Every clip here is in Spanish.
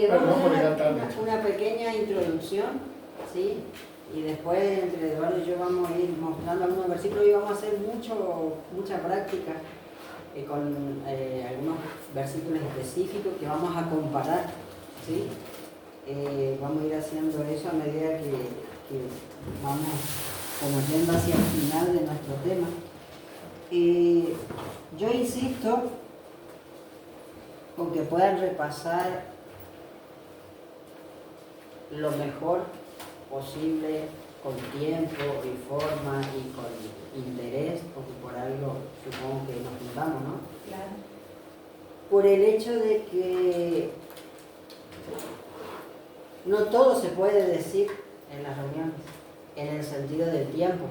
Vamos por a adelantarme. dar una pequeña introducción, ¿sí? Y después entre Eduardo y yo vamos a ir mostrando algunos versículos y vamos a hacer mucha práctica con algunos versículos específicos que vamos a comparar, ¿sí? Vamos a ir haciendo eso a medida que vamos como yendo hacia el final de nuestro tema. Yo insisto con que puedan repasar lo mejor posible, con tiempo y forma y con interés, porque por algo supongo que nos juntamos, ¿no? Claro. Por el hecho de que no todo se puede decir en las reuniones, en el sentido del tiempo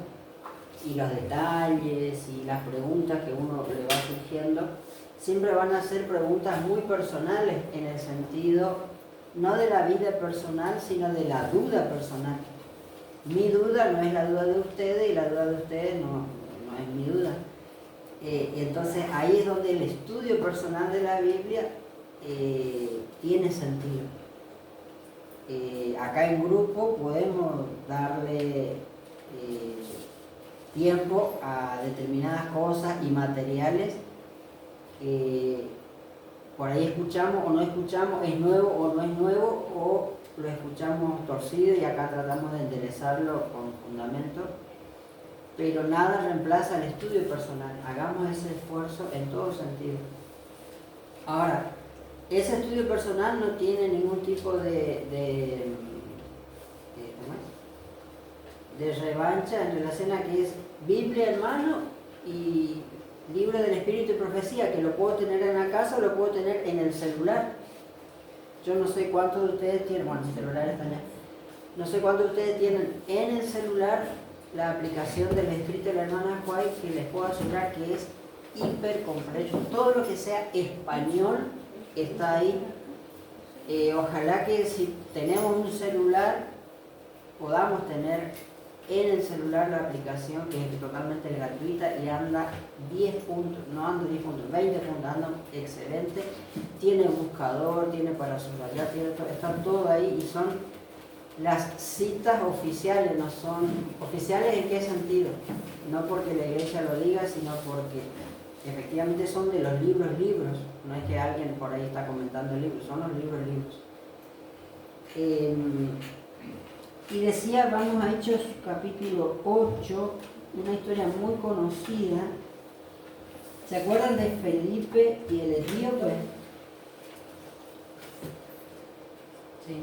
y los detalles y las preguntas que uno le va surgiendo, siempre van a ser preguntas muy personales en el sentido no de la vida personal, sino de la duda personal. Mi duda no es la duda de ustedes y la duda de ustedes no es mi duda. Entonces ahí es donde el estudio personal de la Biblia tiene sentido. Acá en grupo podemos darle tiempo a determinadas cosas y materiales que por ahí escuchamos o no escuchamos, es nuevo o no es nuevo, o lo escuchamos torcido y acá tratamos de enderezarlo con fundamento, pero nada reemplaza el estudio personal. Hagamos ese esfuerzo en todo sentido. Ahora, ese estudio personal no tiene ningún tipo de revancha en relación a que es Biblia en mano y libro del Espíritu y Profecía, que lo puedo tener en la casa o lo puedo tener en el celular. Yo no sé cuántos de ustedes tienen, bueno, el celular está allá. No sé cuántos de ustedes tienen en el celular la aplicación del escrito de la hermana White, que les puedo asegurar que es hiper completo. Todo lo que sea español está ahí. Ojalá que si tenemos un celular podamos tener en el celular la aplicación, que es totalmente gratuita y anda 10 puntos, no anda 10 puntos, 20 puntos, anda excelente. Tiene buscador, tiene para subrayar, está todo ahí y son las citas oficiales. No son oficiales en qué sentido, no porque la iglesia lo diga, sino porque efectivamente son de los libros, no es que alguien por ahí está comentando el libro, son los libros. Y decía, vamos a Hechos capítulo 8, una historia muy conocida. ¿Se acuerdan de Felipe y el etíope? Sí.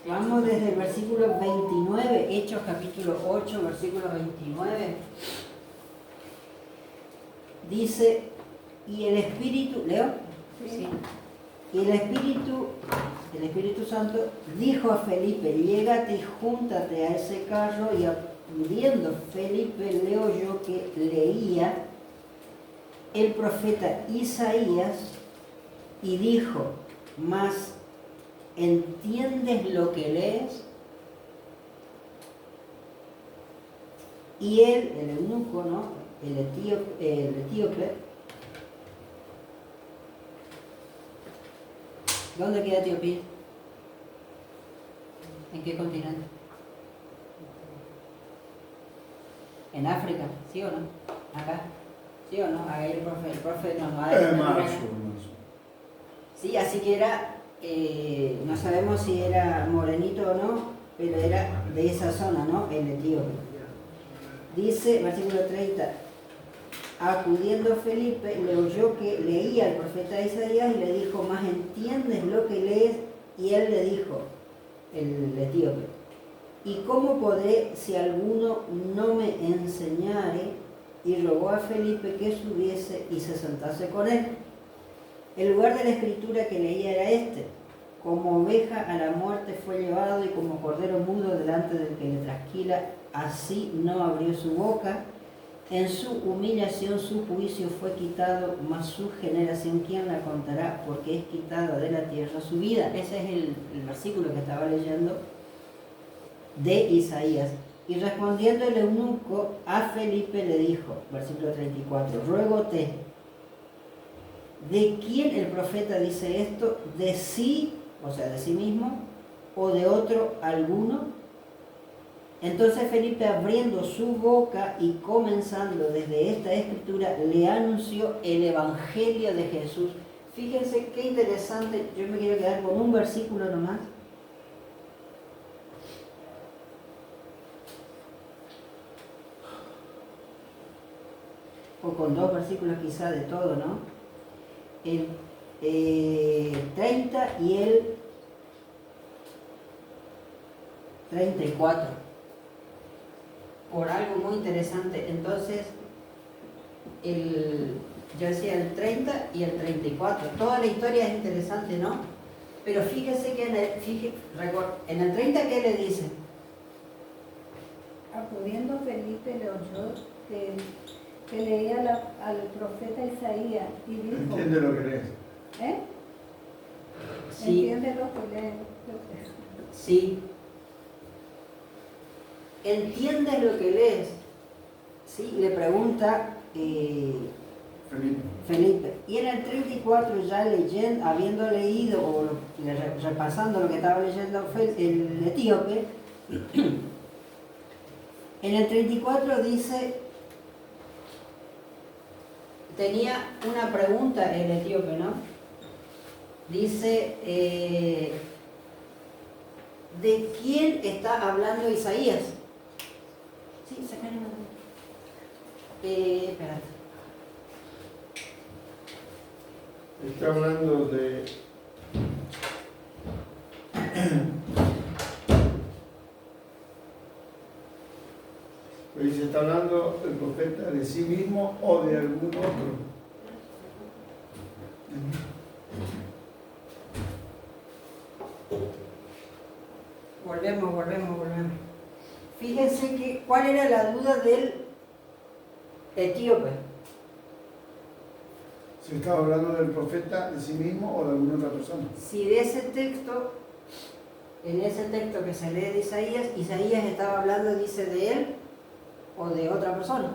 Vamos desde el versículo 29, Hechos capítulo 8, versículo 29. Dice, y el Espíritu, ¿leo? Sí. Y el Espíritu Santo dijo a Felipe, llégate y júntate a ese carro, y acudiendo Felipe le oyó que leía el profeta Isaías y dijo, mas ¿entiendes lo que lees? Y él, el eunuco, ¿no? el etíope, ¿dónde queda Etiopía? ¿En qué continente? ¿En África? ¿Sí o no? ¿Acá? ¿Sí o no? Ahí el profe nos va a decir. Sí, así que era, no sabemos si era morenito o no, pero era de esa zona, ¿no? El etíope. Dice, versículo 30, acudiendo Felipe, le oyó que leía el profeta Isaías y le dijo, ¿más entiendes lo que lees? Y él le dijo, el etíope, ¿y cómo podré si alguno no me enseñare? Y rogó a Felipe que subiese y se sentase con él. El lugar de la escritura que leía era este: como oveja a la muerte fue llevado, y como cordero mudo delante del que le trasquila, así no abrió su boca. En su humillación su juicio fue quitado, mas su generación, ¿quién la contará? Porque es quitada de la tierra su vida. Ese es el versículo que estaba leyendo de Isaías. Y respondiendo el eunuco a Felipe le dijo, versículo 34, ruégote, ¿de quién el profeta dice esto? ¿De sí, o sea, de sí mismo, o de otro alguno? Entonces Felipe, abriendo su boca y comenzando desde esta escritura, le anunció el Evangelio de Jesús. Fíjense qué interesante, yo me quiero quedar con un versículo nomás. O con dos versículos quizá de todo, ¿no? El 30 y el 34. Por algo muy interesante. Entonces, yo decía el 30 y el 34. Toda la historia es interesante, ¿no? Pero fíjese que en el 30, ¿qué le dice? Acudiendo Felipe le oyó que leía al profeta Isaías y dijo... ¿Entiende lo que lees? ¿Eh? Sí. ¿Entiende lo que lee? Sí. ¿Entiendes lo que lees? Sí, le pregunta Felipe. Y en el 34, ya leyendo, habiendo leído o repasando lo que estaba leyendo el etíope, en el 34 dice, tenía una pregunta el etíope, ¿no? Dice, ¿de quién está hablando Isaías? Sí, saca la mano. Espérate. Está hablando de... Pues dice, ¿está hablando el profeta de sí mismo o de algún otro? Volvemos. Fíjense que, ¿cuál era la duda del etíope? ¿Se estaba hablando del profeta de sí mismo o de alguna otra persona? Si de ese texto, en ese texto que se lee de Isaías estaba hablando, dice, de él o de otra persona.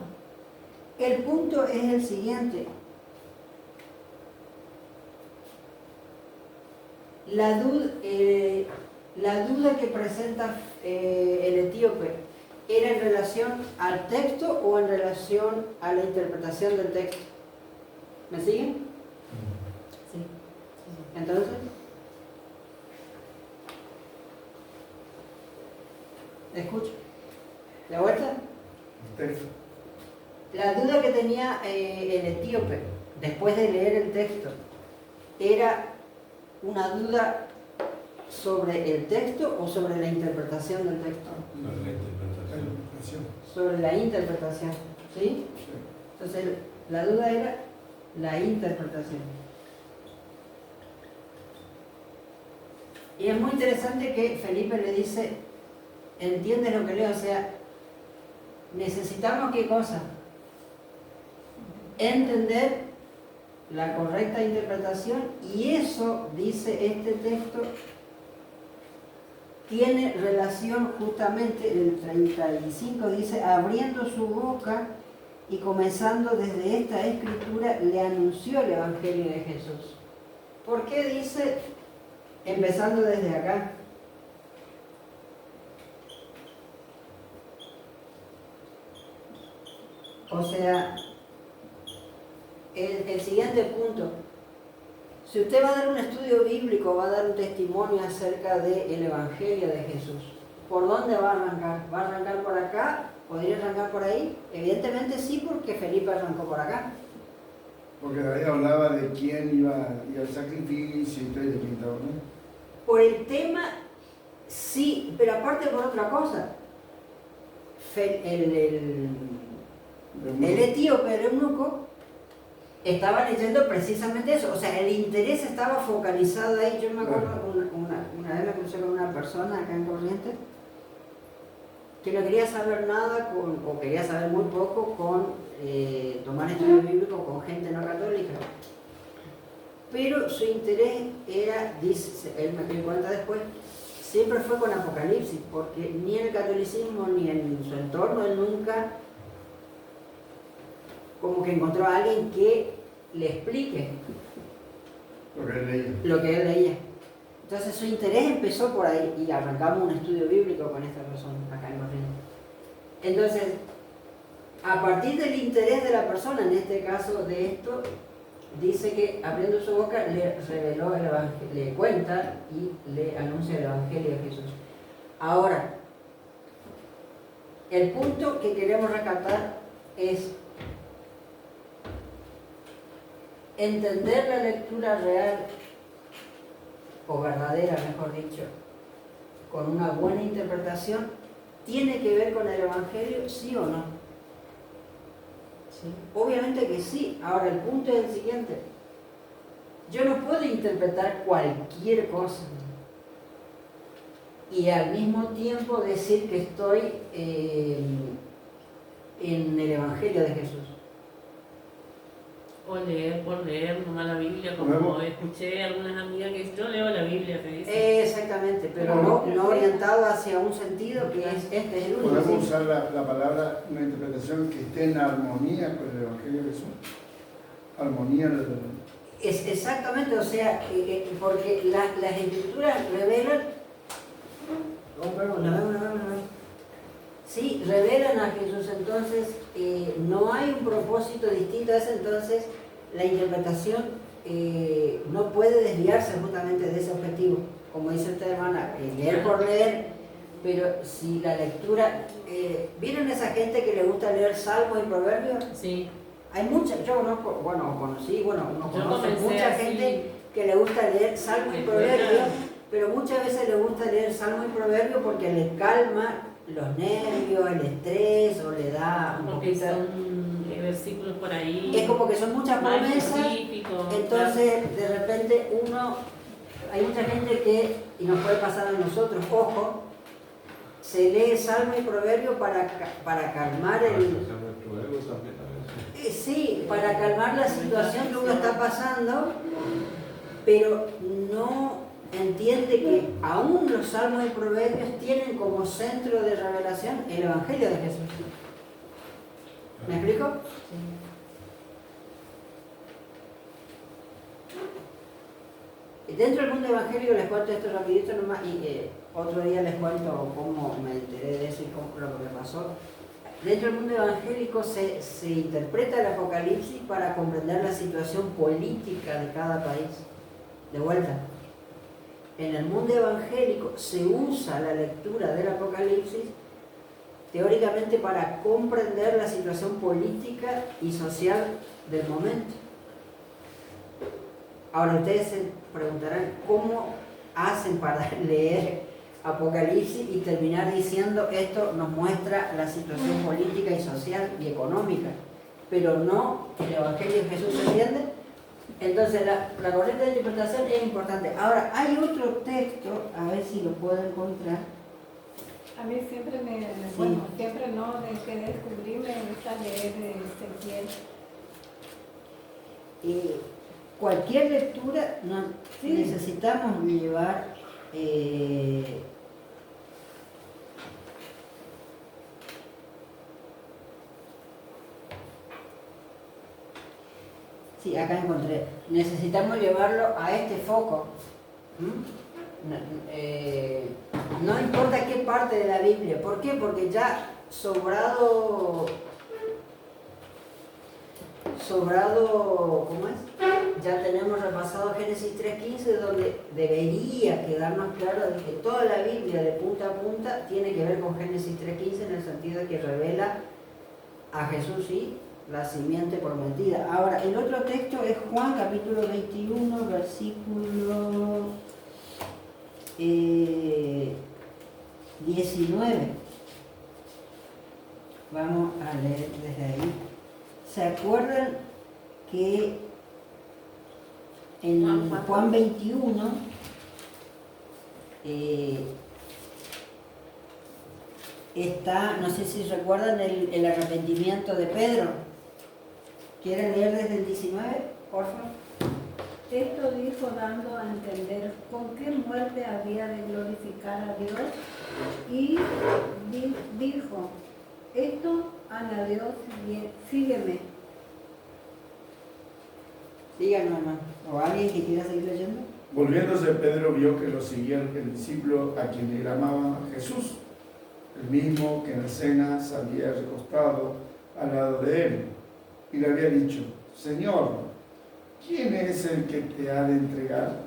El punto es el siguiente. La duda que presenta el etíope, ¿era en relación al texto o en relación a la interpretación del texto? ¿Me siguen? Sí. Entonces, escucho. ¿De vuelta? El texto. La duda que tenía el etíope después de leer el texto era una duda sobre el texto o sobre la interpretación del texto. Sobre la interpretación. Sobre la interpretación, ¿sí? Sí. Entonces la duda era la interpretación. Y es muy interesante que Felipe le dice, ¿entiendes lo que leo? O sea, necesitamos ¿qué cosa? Entender la correcta interpretación, y eso, dice este texto, tiene relación justamente, el 35 dice, abriendo su boca y comenzando desde esta escritura, le anunció el Evangelio de Jesús. ¿Por qué dice, empezando desde acá? O sea, el siguiente punto, si usted va a dar un estudio bíblico, va a dar un testimonio acerca del Evangelio de Jesús, ¿por dónde va a arrancar? ¿Va a arrancar por acá? ¿Podría arrancar por ahí? Evidentemente sí, porque Felipe arrancó por acá. Porque ahí hablaba de quién iba al sacrificio y todo, y de quién estaba, ¿no? Por el tema, sí, pero aparte por otra cosa. El etíope, el eunuco, estaba leyendo precisamente eso. O sea, el interés estaba focalizado ahí. Yo me acuerdo, una vez me crucé con una persona acá en Corrientes que no quería saber nada o quería saber muy poco con tomar estudio bíblico con gente no católica. Pero su interés era, dice, él me dio cuenta después, siempre fue con Apocalipsis, porque ni en el catolicismo ni en su entorno él nunca como que encontró a alguien que le explique Lo que él leía. lo que él leía. Entonces su interés empezó por ahí y arrancamos un estudio bíblico con esta persona acá en Corrientes. Entonces, a partir del interés de la persona, en este caso de esto, dice que abriendo su boca le reveló el evangelio, le cuenta y le anuncia el evangelio de Jesús. Ahora, el punto que queremos rescatar es entender la lectura real o verdadera, mejor dicho, con una buena interpretación, ¿tiene que ver con el evangelio, sí o no? ¿Sí? Obviamente que sí. Ahora el punto es el siguiente: yo no puedo interpretar cualquier cosa y al mismo tiempo decir que estoy en el evangelio de Jesús. O leer por leer nomás la Biblia, como escuché algunas amigas que dicen, yo leo la Biblia, te dicen. Exactamente, pero no orientado hacia un sentido que es este es el único. Podemos usar la palabra, una interpretación que esté en armonía con el Evangelio de Jesús. Armonía de la... Es exactamente, o sea, porque las escrituras revelan, sí, revelan a Jesús, entonces no hay un propósito distinto a ese, entonces la interpretación no puede desviarse justamente de ese objetivo, como dice esta hermana, leer por leer, pero si la lectura, ¿vieron esa gente que le gusta leer salmos y proverbios? Sí. Hay mucha, yo conozco, conocí, uno conoce mucha gente así, que le gusta leer salmos y proverbios, pero muchas veces le gusta leer salmos y proverbios porque le calma los nervios, el estrés, o le da un porque poquito... son versículos por ahí. Es como que son muchas más promesas, específicos, entonces de repente hay mucha gente que, y nos puede pasar a nosotros, ojo, se lee salmo y proverbio para calmar sí, para calmar la situación que uno está pasando, pero no entiende que aún los salmos y proverbios tienen como centro de revelación el Evangelio de Jesús. ¿Me explico? Sí. Dentro del mundo evangélico les cuento esto rapidito nomás y otro día les cuento cómo me enteré de eso y cómo lo que me pasó. Dentro del mundo evangélico se interpreta el Apocalipsis para comprender la situación política de cada país. De vuelta, en el mundo evangélico se usa la lectura del Apocalipsis teóricamente para comprender la situación política y social del momento. Ahora ustedes se preguntarán cómo hacen para leer Apocalipsis y terminar diciendo esto nos muestra la situación política y social y económica, pero no el Evangelio de Jesús, ¿se entiende? Entonces la correcta interpretación es importante. Ahora hay otro texto, a ver si lo puedo encontrar. A mí siempre siempre no, desde que descubrí me gusta leer Ezequiel. Cualquier lectura necesitamos llevar sí, acá encontré. Necesitamos llevarlo a este foco. No importa qué parte de la Biblia. ¿Por qué? Porque ya sobrado, ¿cómo es? Ya tenemos repasado Génesis 3.15, donde debería quedarnos claro de que toda la Biblia de punta a punta tiene que ver con Génesis 3.15 en el sentido de que revela a Jesús y la simiente prometida. Ahora, el otro texto es Juan capítulo 21, versículo 19. Vamos a leer desde ahí. ¿Se acuerdan que en Juan 21 está, no sé si recuerdan el arrepentimiento de Pedro? ¿Quieren leer desde el 19, por favor? Esto dijo dando a entender con qué muerte había de glorificar a Dios y dijo, esto añadió, sígueme. Díganos, hermano. ¿O alguien que quiera seguir leyendo? Volviéndose Pedro vio que lo seguía el discípulo a quien le llamaba Jesús, el mismo que en la cena se había recostado al lado de él, y le había dicho: Señor, ¿quién es el que te ha de entregar?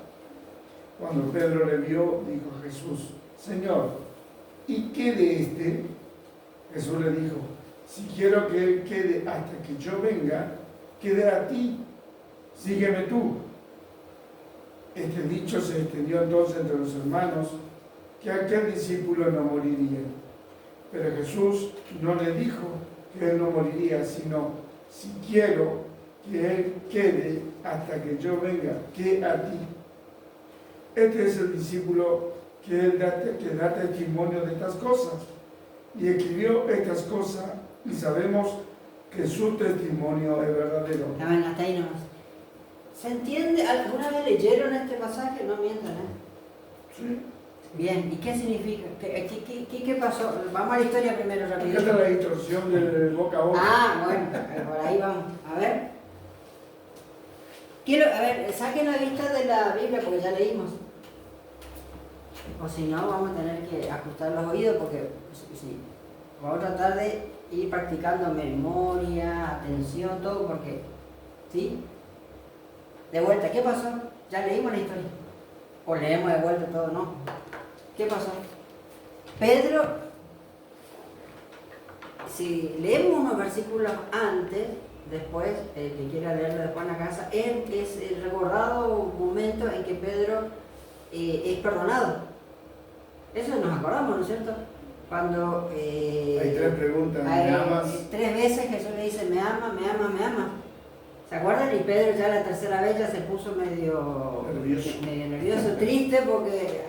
Cuando Pedro le vio, dijo a Jesús: Señor, ¿y qué de este? Jesús le dijo: si quiero que él quede hasta que yo venga, quede a ti, sígueme tú. Este dicho se extendió entonces entre los hermanos, que aquel discípulo no moriría. Pero Jesús no le dijo que él no moriría, sino: si quiero que él quede hasta que yo venga, que a ti. Este es el discípulo que da testimonio de estas cosas, y escribió estas cosas, y sabemos que su testimonio es verdadero. Bueno, hasta ahí nomás. ¿Se entiende? ¿Alguna vez leyeron este pasaje? No mientan, Sí. Bien, ¿y qué significa? ¿Qué pasó? Vamos a la historia primero Acá rápido. está la instrucción del boca a boca. Ah, bueno, por ahí vamos. A ver. A ver, saquen la vista de la Biblia porque ya leímos. O si no, vamos a tener que ajustar los oídos porque sí, vamos a tratar de ir practicando memoria, atención, todo porque, ¿sí? De vuelta, ¿qué pasó? Ya leímos la historia. O leemos de vuelta todo, ¿no? ¿Qué pasó? Pedro, si leemos unos versículos antes, después, el que quiera leerlo después en la casa, es el recordado momento en que Pedro es perdonado. Eso nos acordamos, ¿no es cierto? Cuando Hay tres preguntas: ¿me amas? 3 veces Jesús le dice: me ama, me ama, me ama. ¿Se acuerdan? Y Pedro ya la tercera vez ya se puso medio nervioso, triste, porque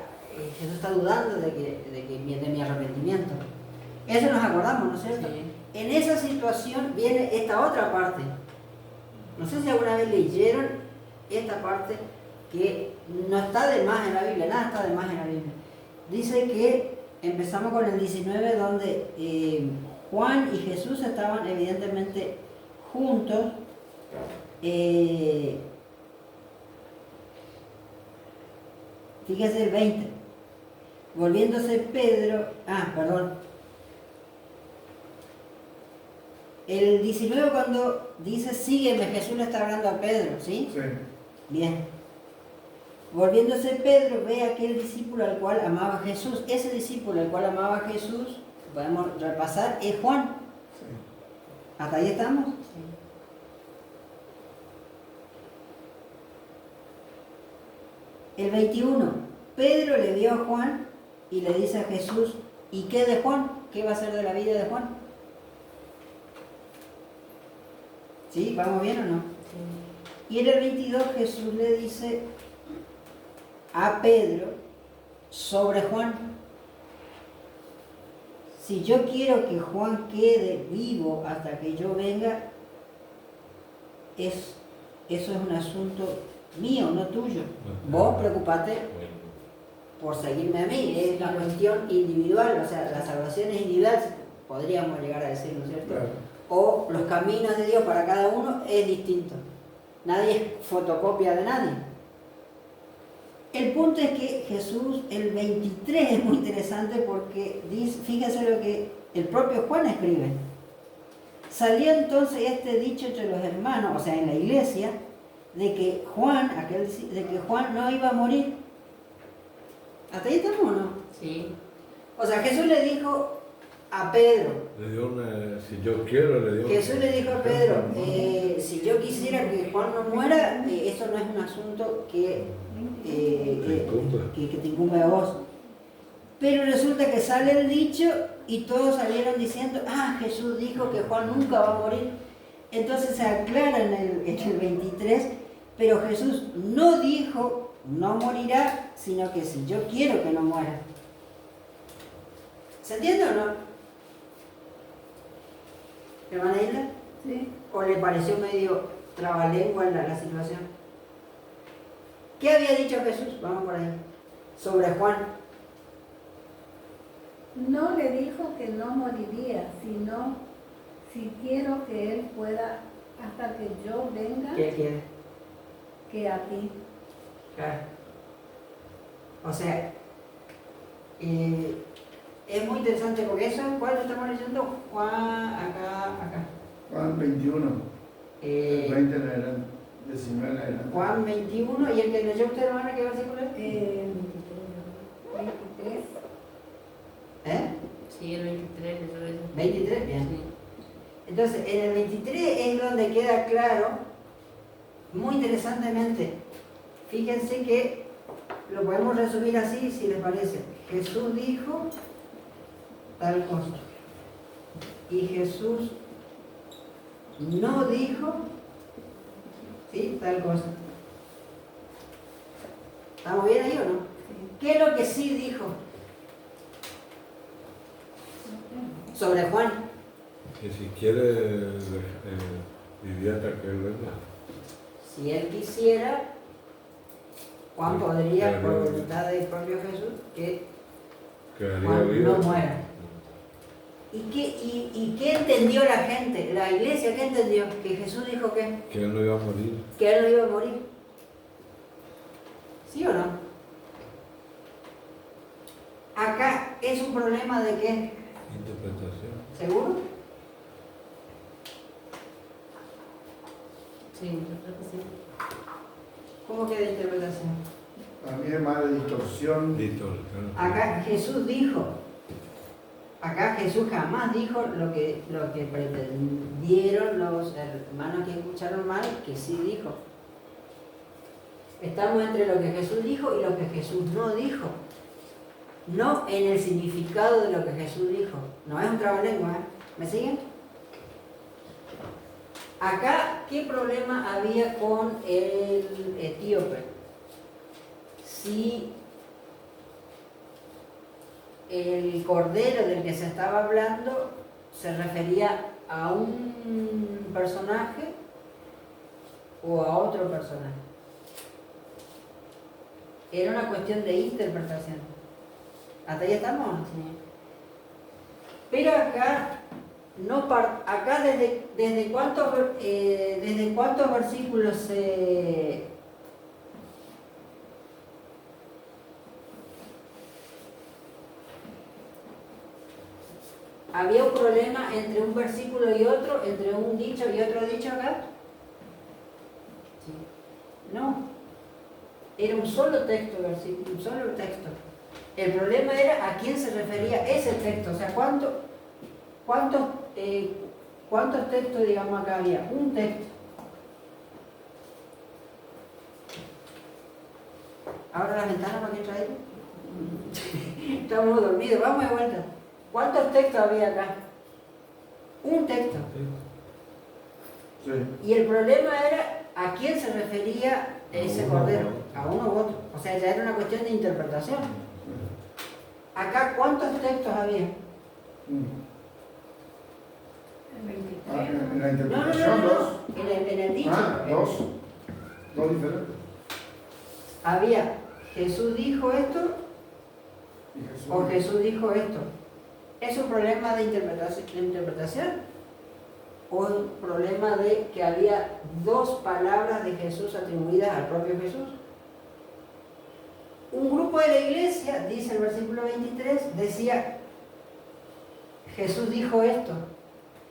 Jesús está dudando de mi arrepentimiento. Eso nos acordamos, ¿no es cierto? Sí. En esa situación viene esta otra parte. No sé si alguna vez leyeron esta parte que no está de más en la Biblia, nada está de más en la Biblia. Dice que empezamos con el 19, donde Juan y Jesús estaban evidentemente juntos. Fíjese el 20. Volviéndose Pedro, el 19 cuando dice sígueme, Jesús le está hablando a Pedro, ¿sí? Sí. Bien. Volviéndose Pedro, ve a aquel discípulo al cual amaba Jesús. Ese discípulo al cual amaba Jesús, podemos repasar, es Juan. Sí. ¿Hasta ahí estamos? El 21, Pedro le vio a Juan y le dice a Jesús: ¿y qué de Juan? ¿Qué va a ser de la vida de Juan? ¿Sí? ¿Vamos bien o no? Sí. Y en el 22 Jesús le dice a Pedro sobre Juan: si yo quiero que Juan quede vivo hasta que yo venga, eso es un asunto mío, no tuyo. Vos preocupate por seguirme a mí, es una cuestión individual, o sea, la salvación es individual, podríamos llegar a decir, ¿no es cierto? Claro. O los caminos de Dios para cada uno es distinto. Nadie es fotocopia de nadie. El punto es que Jesús, el 23 es muy interesante porque dice, fíjense lo que el propio Juan escribe. Salió entonces este dicho entre los hermanos, o sea, en la iglesia, de que Juan no iba a morir. ¿Hasta ahí estamos o no? Sí. O sea, Jesús le dijo a Pedro, Le dio si yo quiero, le dio Jesús le dijo a Pedro, si yo quisiera que Juan no muera, eso no es un asunto que te incumbe a vos. Pero resulta que sale el dicho y todos salieron diciendo: Jesús dijo que Juan nunca va a morir. Entonces se aclara en el 23, pero Jesús no dijo no morirá, sino que si yo quiero que no muera. ¿Se entiende o no? ¿Hermana Hilda? Sí. ¿O le pareció medio trabalengua la situación? ¿Qué había dicho Jesús? Vamos por ahí. Sobre Juan. No le dijo que no moriría, sino si quiero que él pueda, hasta que yo venga, ¿Qué quiere? que a ti. Claro. O sea, es muy interesante porque eso, ¿cuál estamos leyendo? Juan, acá. Juan 21, el 20 en adelante, 19 en adelante. Juan 21, ¿y el que leyó usted, hermana, qué versículo es? 23. ¿Eh? Sí, el 23, eso es. 23, bien. Sí. Entonces, en el 23 es donde queda claro, muy interesantemente, fíjense que lo podemos resumir así, si les parece. Jesús dijo tal cosa. Y Jesús no dijo, ¿sí? Tal cosa. ¿Estamos bien ahí o no? ¿Qué es lo que sí dijo sobre Juan? Que si quiere vivir hasta que él venga. Si él quisiera, Juan podría, por voluntad del propio Jesús, que Quedaría Juan vivo. no muera. ¿Y qué entendió la gente? La iglesia, ¿qué entendió? Que Jesús dijo que Que él no iba a morir. él no iba a morir. ¿Sí o no? Acá es un problema de qué, Interpretación. ¿seguro? Sí, yo creo que sí. ¿Cómo que de interpretación? A mí es más de distorsión. Listo. Acá Jesús dijo, acá Jesús jamás dijo lo que pretendieron los hermanos que escucharon mal, que sí dijo. Estamos entre lo que Jesús dijo y lo que Jesús no dijo. No en el significado de lo que Jesús dijo. No es un trabalengua, ¿eh? ¿Me siguen? Acá, ¿qué problema había con el etíope? Si el cordero del que se estaba hablando se refería a un personaje o a otro personaje. Era una cuestión de interpretación. ¿Hasta ahí estamos? Sí. Pero acá, acá desde cuántos versículos había un problema entre un versículo y otro, entre un dicho y otro dicho acá. No, era un solo texto, versículo, un solo texto. El problema era a quién se refería ese texto, o sea, cuántos textos, digamos, acá había. Un texto. ¿Abra la ventana para que entre aire? Estamos dormidos, vamos de vuelta. ¿Cuántos textos había acá? Un texto. Sí. Y el problema era a quién se refería ese cordero, a uno u otro. O sea, ya era una cuestión de interpretación. Acá, ¿cuántos textos había? En la No, interpretación, dos. En el dicho. Dos diferentes. Había Jesús dijo esto Y Jesús. o Jesús dijo esto. ¿Es un problema de interpretación? ¿O un problema de que había dos palabras de Jesús atribuidas al propio Jesús? Un grupo de la iglesia, dice el versículo 23, decía, Jesús dijo esto.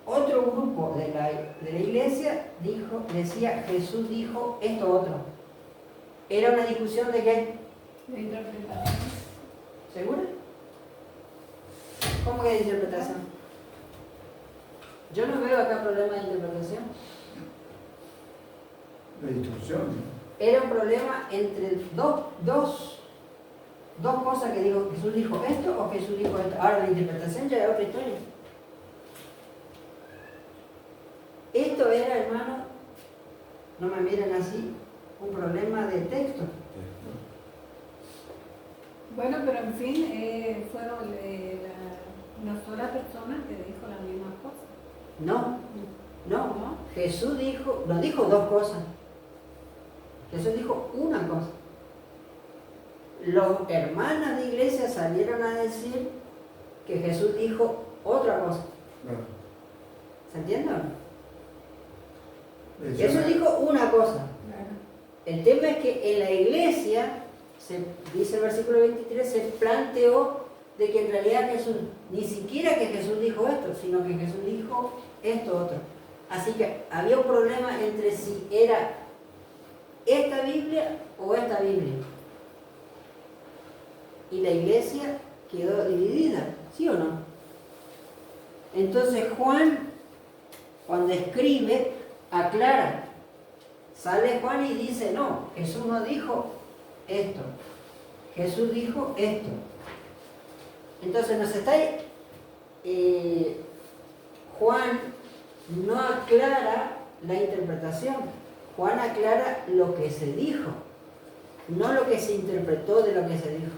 Otro grupo de la iglesia decía, Jesús dijo esto otro. ¿Era una discusión de qué? De interpretación. ¿Segura? ¿Cómo que de interpretación? Yo no veo acá problema de interpretación. De distorsión. Era un problema entre dos cosas que digo, Jesús dijo esto o Jesús dijo esto. Ahora la interpretación ya es otra historia. Esto era, hermano, no me miren así, un problema de texto. Bueno, pero en fin, fueron una sola persona que dijo la misma cosa. No. Jesús no dijo dos cosas. Jesús dijo una cosa. Los hermanos de iglesia salieron a decir que Jesús dijo otra cosa. Claro. ¿Se entiende o no? De hecho, Jesús dijo una cosa. Claro. El tema es que en la iglesia, dice el versículo 23, se planteó de que en realidad Jesús, ni siquiera que Jesús dijo esto, sino que Jesús dijo esto otro. Así que había un problema entre si era esta Biblia o esta Biblia. Y la iglesia quedó dividida, ¿sí o no? Entonces Juan, cuando escribe, aclara. Sale Juan y dice, no, Jesús no dijo esto. Jesús dijo esto. Entonces nos está... Juan no aclara la interpretación. Juan aclara lo que se dijo, no lo que se interpretó de lo que se dijo.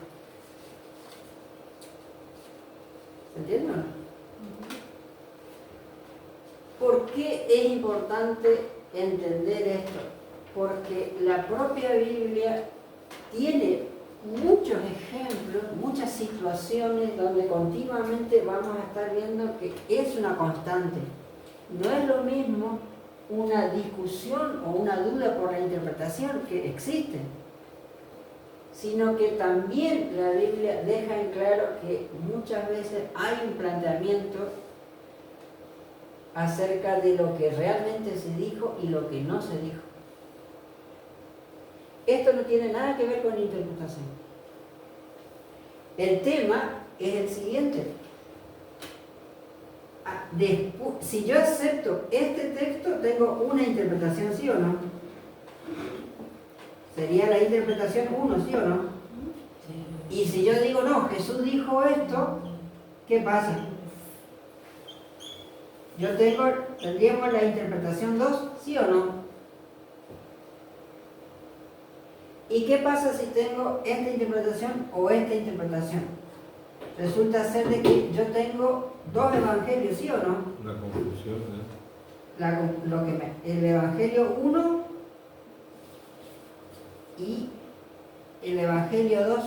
¿Se entiende o no? ¿Por qué es importante entender esto? Porque la propia Biblia tiene muchos ejemplos, muchas situaciones donde continuamente vamos a estar viendo que es una constante. No es lo mismo una discusión o una duda por la interpretación que existe, sino que también la Biblia deja en claro que muchas veces hay un planteamiento acerca de lo que realmente se dijo y lo que no se dijo. Esto no tiene nada que ver con interpretación. El tema es el siguiente. Si yo acepto este texto, tengo una interpretación, ¿sí o no? Sería la interpretación 1, ¿sí o no? Y si yo digo, no, Jesús dijo esto, ¿qué pasa? Tendríamos la interpretación 2, ¿sí o no? ¿Y qué pasa si tengo esta interpretación o esta interpretación? Resulta ser de que yo tengo dos evangelios, ¿sí o no? Una conclusión, El evangelio 1 y el evangelio 2.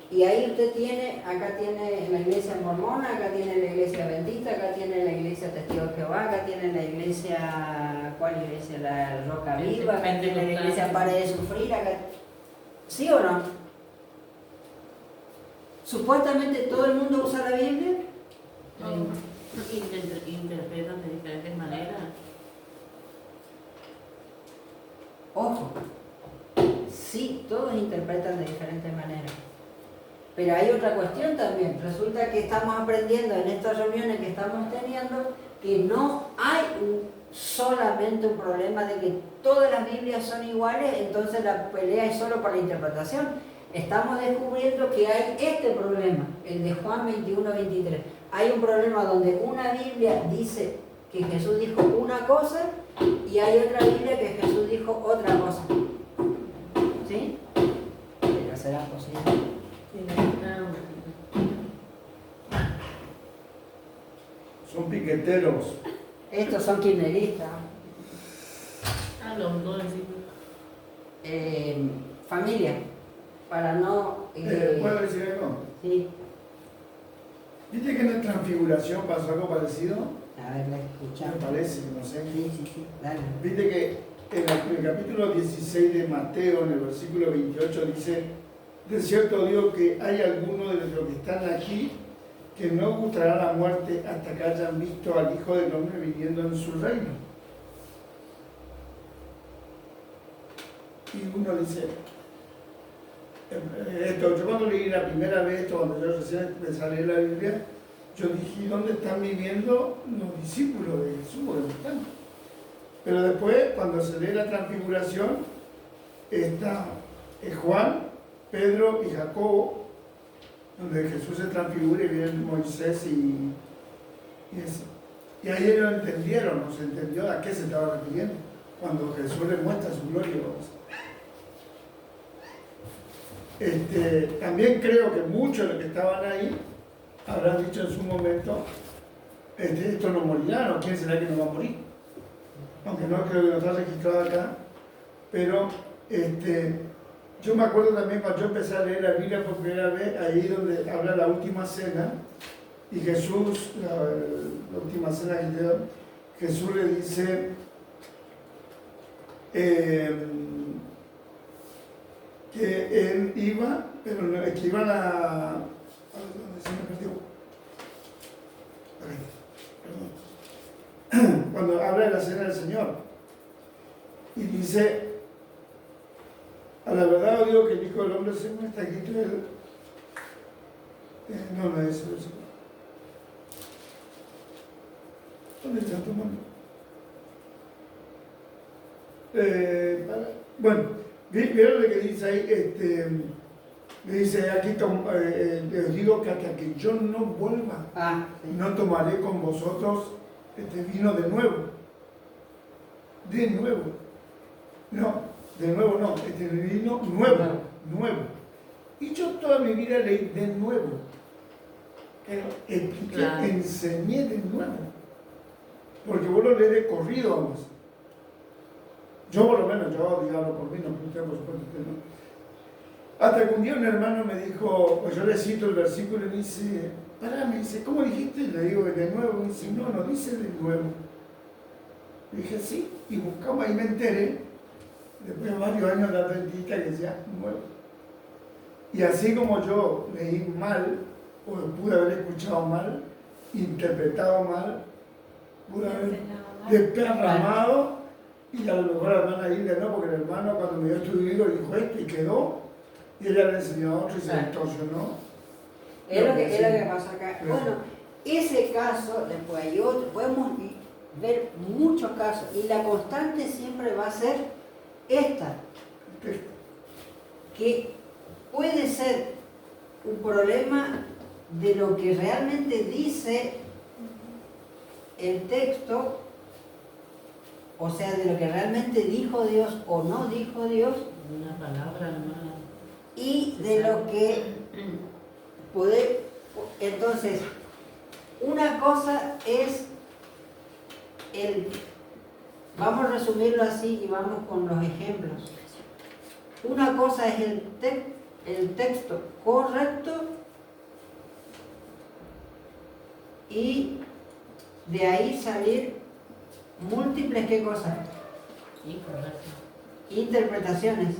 Y ahí usted tiene, acá tiene la iglesia mormona, acá tiene la iglesia adventista, acá tiene la iglesia testigo de Jehová, acá tiene la iglesia, ¿cuál iglesia? La Roca Viva, acá tiene la iglesia Para de Sufrir, acá... ¿Sí o no? Supuestamente todo el mundo usa la Biblia. Interpretan de diferentes maneras. Ojo, sí, todos interpretan de diferentes maneras. Pero hay otra cuestión también. Resulta que estamos aprendiendo en estas reuniones que estamos teniendo que no hay solamente un problema de que todas las Biblias son iguales, entonces la pelea es solo por la interpretación. Estamos descubriendo que hay este problema, el de Juan 21-23. Hay un problema donde una Biblia dice que Jesús dijo una cosa y hay otra Biblia que Jesús dijo otra cosa. ¿Sí? Pero será posible. Son piqueteros. Estos son kirchneristas. Los dos, sí. Familia, para no... ¿Puedo decir algo? Sí. ¿Viste que en la transfiguración pasó algo parecido? A ver, la Me escuchamos. parece, no sé. Sí, dale. Viste que en el capítulo 16 de Mateo, en el versículo 28, dice: de cierto digo que hay algunos de los que están aquí que no gustará la muerte hasta que hayan visto al Hijo del Hombre viniendo en su reino. Y uno dice, yo cuando leí la primera vez esto, cuando yo recién empecé a leer la Biblia, yo dije, ¿dónde están viviendo los discípulos de Jesús? ¿Dónde están? Pero después, cuando se lee la transfiguración, está Juan, Pedro y Jacobo, donde Jesús se transfigura y vienen Moisés y eso. Y ahí ellos entendieron, no se entendió a qué se estaba refiriendo, cuando Jesús les muestra su gloria. También creo que muchos de los que estaban ahí habrán dicho en su momento, esto no morirá, ¿no? ¿Quién será que no va a morir? Aunque no creo que no está registrado acá, pero yo me acuerdo también cuando yo empecé a leer la Biblia por primera vez, ahí donde habla la última cena, y Jesús, la última cena que dio, Jesús le dice, que él iba, pero no, es que iban a... ¿Dónde se me perdió? Perdón. Cuando habla de la cena del Señor y dice, a la verdad os digo que el Hijo del Hombre se muestra escrito él. No es ese versículo. ¿Dónde está tu mano? Bueno, ¿vieron lo que dice ahí? Dice aquí, les digo que hasta que yo no vuelva, Sí. no tomaré con vosotros vino de nuevo. De nuevo. No, de nuevo no, vino nuevo. Y yo toda mi vida leí de nuevo. Expliqué, Claro. enseñé de nuevo. Porque vos lo lees de corrido, vamos. Yo por lo menos, yo digamos por mí, no, usted por supuesto que no. Hasta que un día un hermano me dijo, pues yo le cito el versículo y me dice, me dice, ¿cómo dijiste? Le digo, de nuevo. Me dice, no dice de nuevo. Le dije, sí, y buscamos, ahí me enteré, después de varios años de adventista, que decía nuevo. Y así como yo leí mal, o pude haber escuchado mal, interpretado mal, pude haber desparramado, y a lo mejor la hermana Hilda no, porque el hermano cuando me dio tu libro dijo esto y quedó, y ella le enseñó a otro y se distorsionó. Es lo que pasa acá. Bueno, ese caso, después hay otro, podemos ver muchos casos, y la constante siempre va a ser esta, que puede ser un problema de lo que realmente dice el texto, o sea, de lo que realmente dijo Dios o no dijo Dios, Una palabra nomás. y de lo que puede. Entonces, una cosa es vamos a resumirlo así y vamos con los ejemplos. Una cosa es el texto correcto, y de ahí salir múltiples, ¿qué cosas? Incorrecto. Interpretaciones,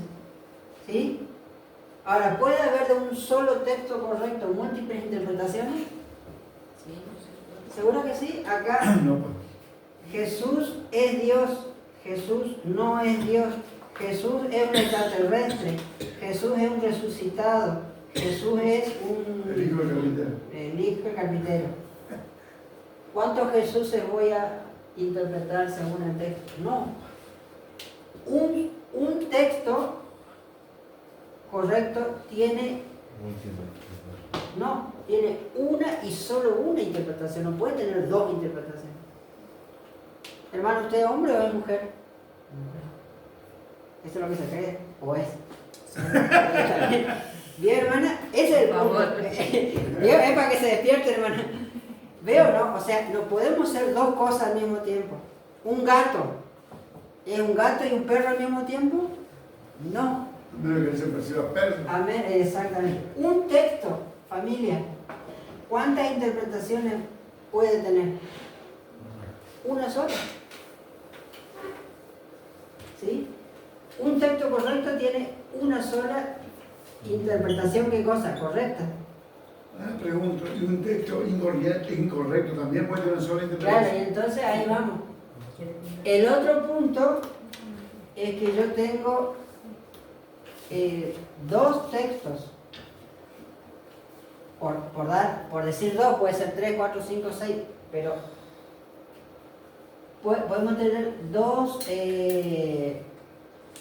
¿sí? Ahora, ¿puede haber de un solo texto correcto múltiples interpretaciones? Sí, no sé. ¿Seguro que sí? Acá No, pues. Jesús es Dios, Jesús no es Dios, Jesús es un extraterrestre, Jesús es un resucitado, Jesús es El hijo del carpintero. el hijo del carpintero. ¿Cuántos Jesuses voy a interpretar según el texto? No. Un texto correcto tiene una y solo una interpretación, no puede tener dos interpretaciones. Hermano, ¿usted es hombre o es mujer? Eso es lo que se cree, o es. Bien, hermana, ese es el punto. Bien, es para que se despierte, hermana. ¿Veo, no? O sea, no podemos ser dos cosas al mismo tiempo. Un gato, ¿es un gato y un perro al mismo tiempo? No. Primero que se perciba perro. Amén, exactamente. Un texto, familia, ¿cuántas interpretaciones puede tener? Una sola. ¿Sí? Un texto correcto tiene una sola interpretación. ¿Qué cosa? Correcta. Pregunto, ¿y un texto incorrecto también puede tener una sola interpretación? Claro, y entonces ahí vamos. El otro punto es que yo tengo dos textos. Por decir dos, puede ser 3, 4, 5, 6, pero podemos tener dos.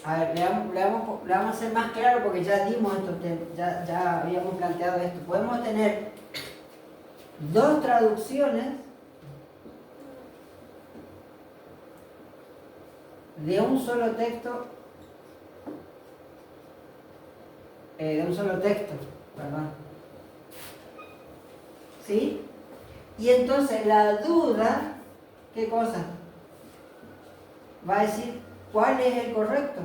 A ver, le vamos a hacer más claro porque ya dimos esto, ya habíamos planteado esto. Podemos tener dos traducciones de un solo texto, perdón. ¿Sí? Y entonces la duda, ¿qué cosa? Va a decir, ¿cuál es el correcto?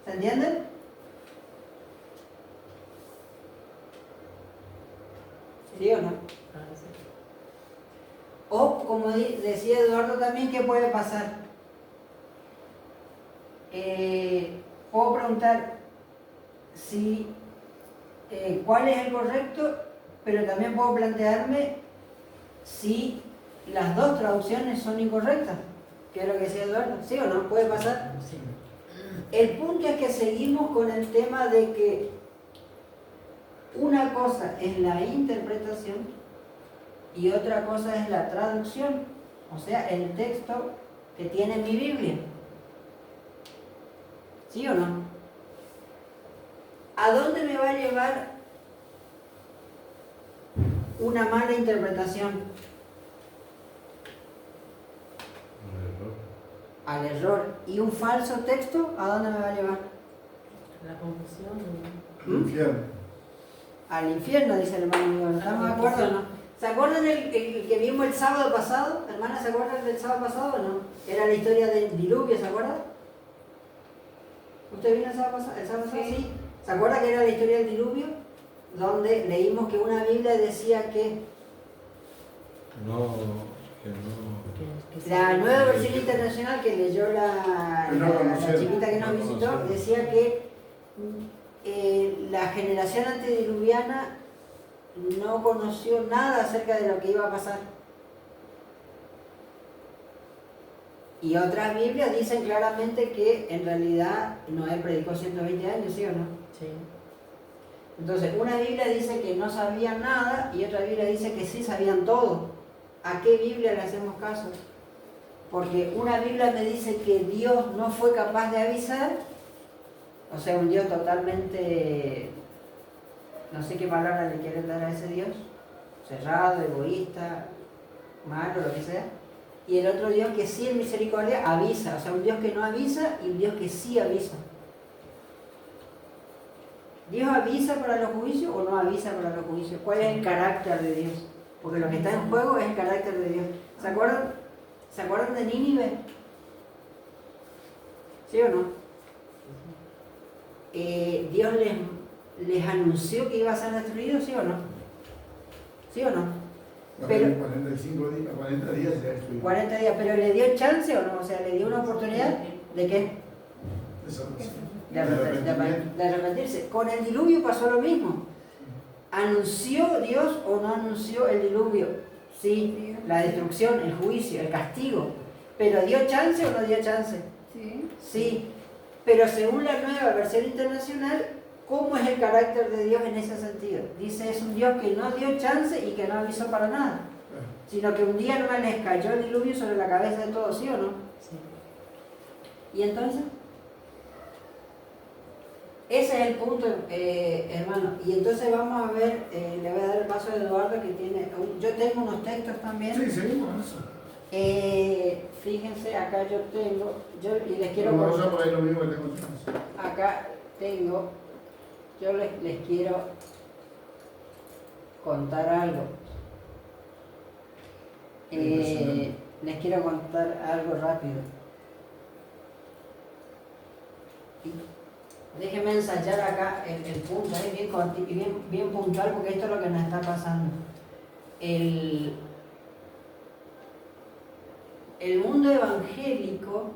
¿Se entiende? ¿Sí o no? O, como decía Eduardo también, ¿qué puede pasar? puedo preguntar si, cuál es el correcto, pero también puedo plantearme si las dos traducciones son incorrectas, que es lo que decía Eduardo, ¿sí o no? ¿Puede pasar? Sí. El punto es que seguimos con el tema de que una cosa es la interpretación y otra cosa es la traducción, o sea, el texto que tiene mi Biblia. ¿Sí o no? ¿A dónde me va a llevar una mala interpretación? Al error. ¿Y un falso texto? ¿A dónde me va a llevar? La confusión. Infierno. Al infierno, dice el hermano mío. ¿Estamos de acuerdo o no? ¿Se acuerdan el que vimos el sábado pasado? Hermana, ¿se acuerdan del sábado pasado o no? Era la historia del diluvio, ¿se acuerdan? ¿Usted vino el sábado pasado? ¿El sábado pasado? Sí. ¿Se acuerdan que era la historia del diluvio? Donde leímos que una Biblia decía que la nueva versión internacional que leyó la chiquita que nos visitó, decía que la generación antediluviana no conoció nada acerca de lo que iba a pasar. Y otras Biblias dicen claramente que en realidad Noé predicó 120 años, ¿sí o no? Sí. Entonces, una Biblia dice que no sabían nada y otra Biblia dice que sí sabían todo. ¿A qué Biblia le hacemos caso? Porque una Biblia me dice que Dios no fue capaz de avisar, o sea, un Dios totalmente, no sé qué palabra le quieren dar a ese Dios, cerrado, egoísta, malo, lo que sea. Y el otro Dios que sí en misericordia avisa, o sea, un Dios que no avisa y un Dios que sí avisa. ¿Dios avisa para los juicios o no avisa para los juicios? ¿Cuál es el carácter de Dios? Porque lo que está en juego es el carácter de Dios. ¿Se acuerdan de Nínive? ¿Sí o no? Dios les anunció que iba a ser destruido, ¿sí o no? ¿Sí o no? Pero 45 días, 40 días se destruyó. 40 días, pero ¿le dio chance o no? O sea, ¿le dio una oportunidad? ¿De qué? De arrepentirse. Con el diluvio pasó lo mismo. ¿Anunció Dios o no anunció el diluvio? Sí, la destrucción, el juicio, el castigo. ¿Pero dio chance o no dio chance? Sí. Sí, pero según la nueva versión internacional, ¿cómo es el carácter de Dios en ese sentido? Dice, es un Dios que no dio chance y que no avisó para nada, sino que un día nomás les cayó el diluvio sobre la cabeza de todos, ¿sí o no? Sí. ¿Y entonces? Ese es el punto, hermano. Y entonces vamos a ver, le voy a dar el paso a Eduardo que tiene, yo tengo unos textos también. Sí, seguimos eso. Fíjense, acá yo tengo, y les quiero Vamos a poner lo mismo que tengo yo. acá tengo, yo les quiero contar algo. Les quiero contar algo rápido. Déjenme ensayar acá el punto, bien puntual, porque esto es lo que nos está pasando. El mundo evangélico,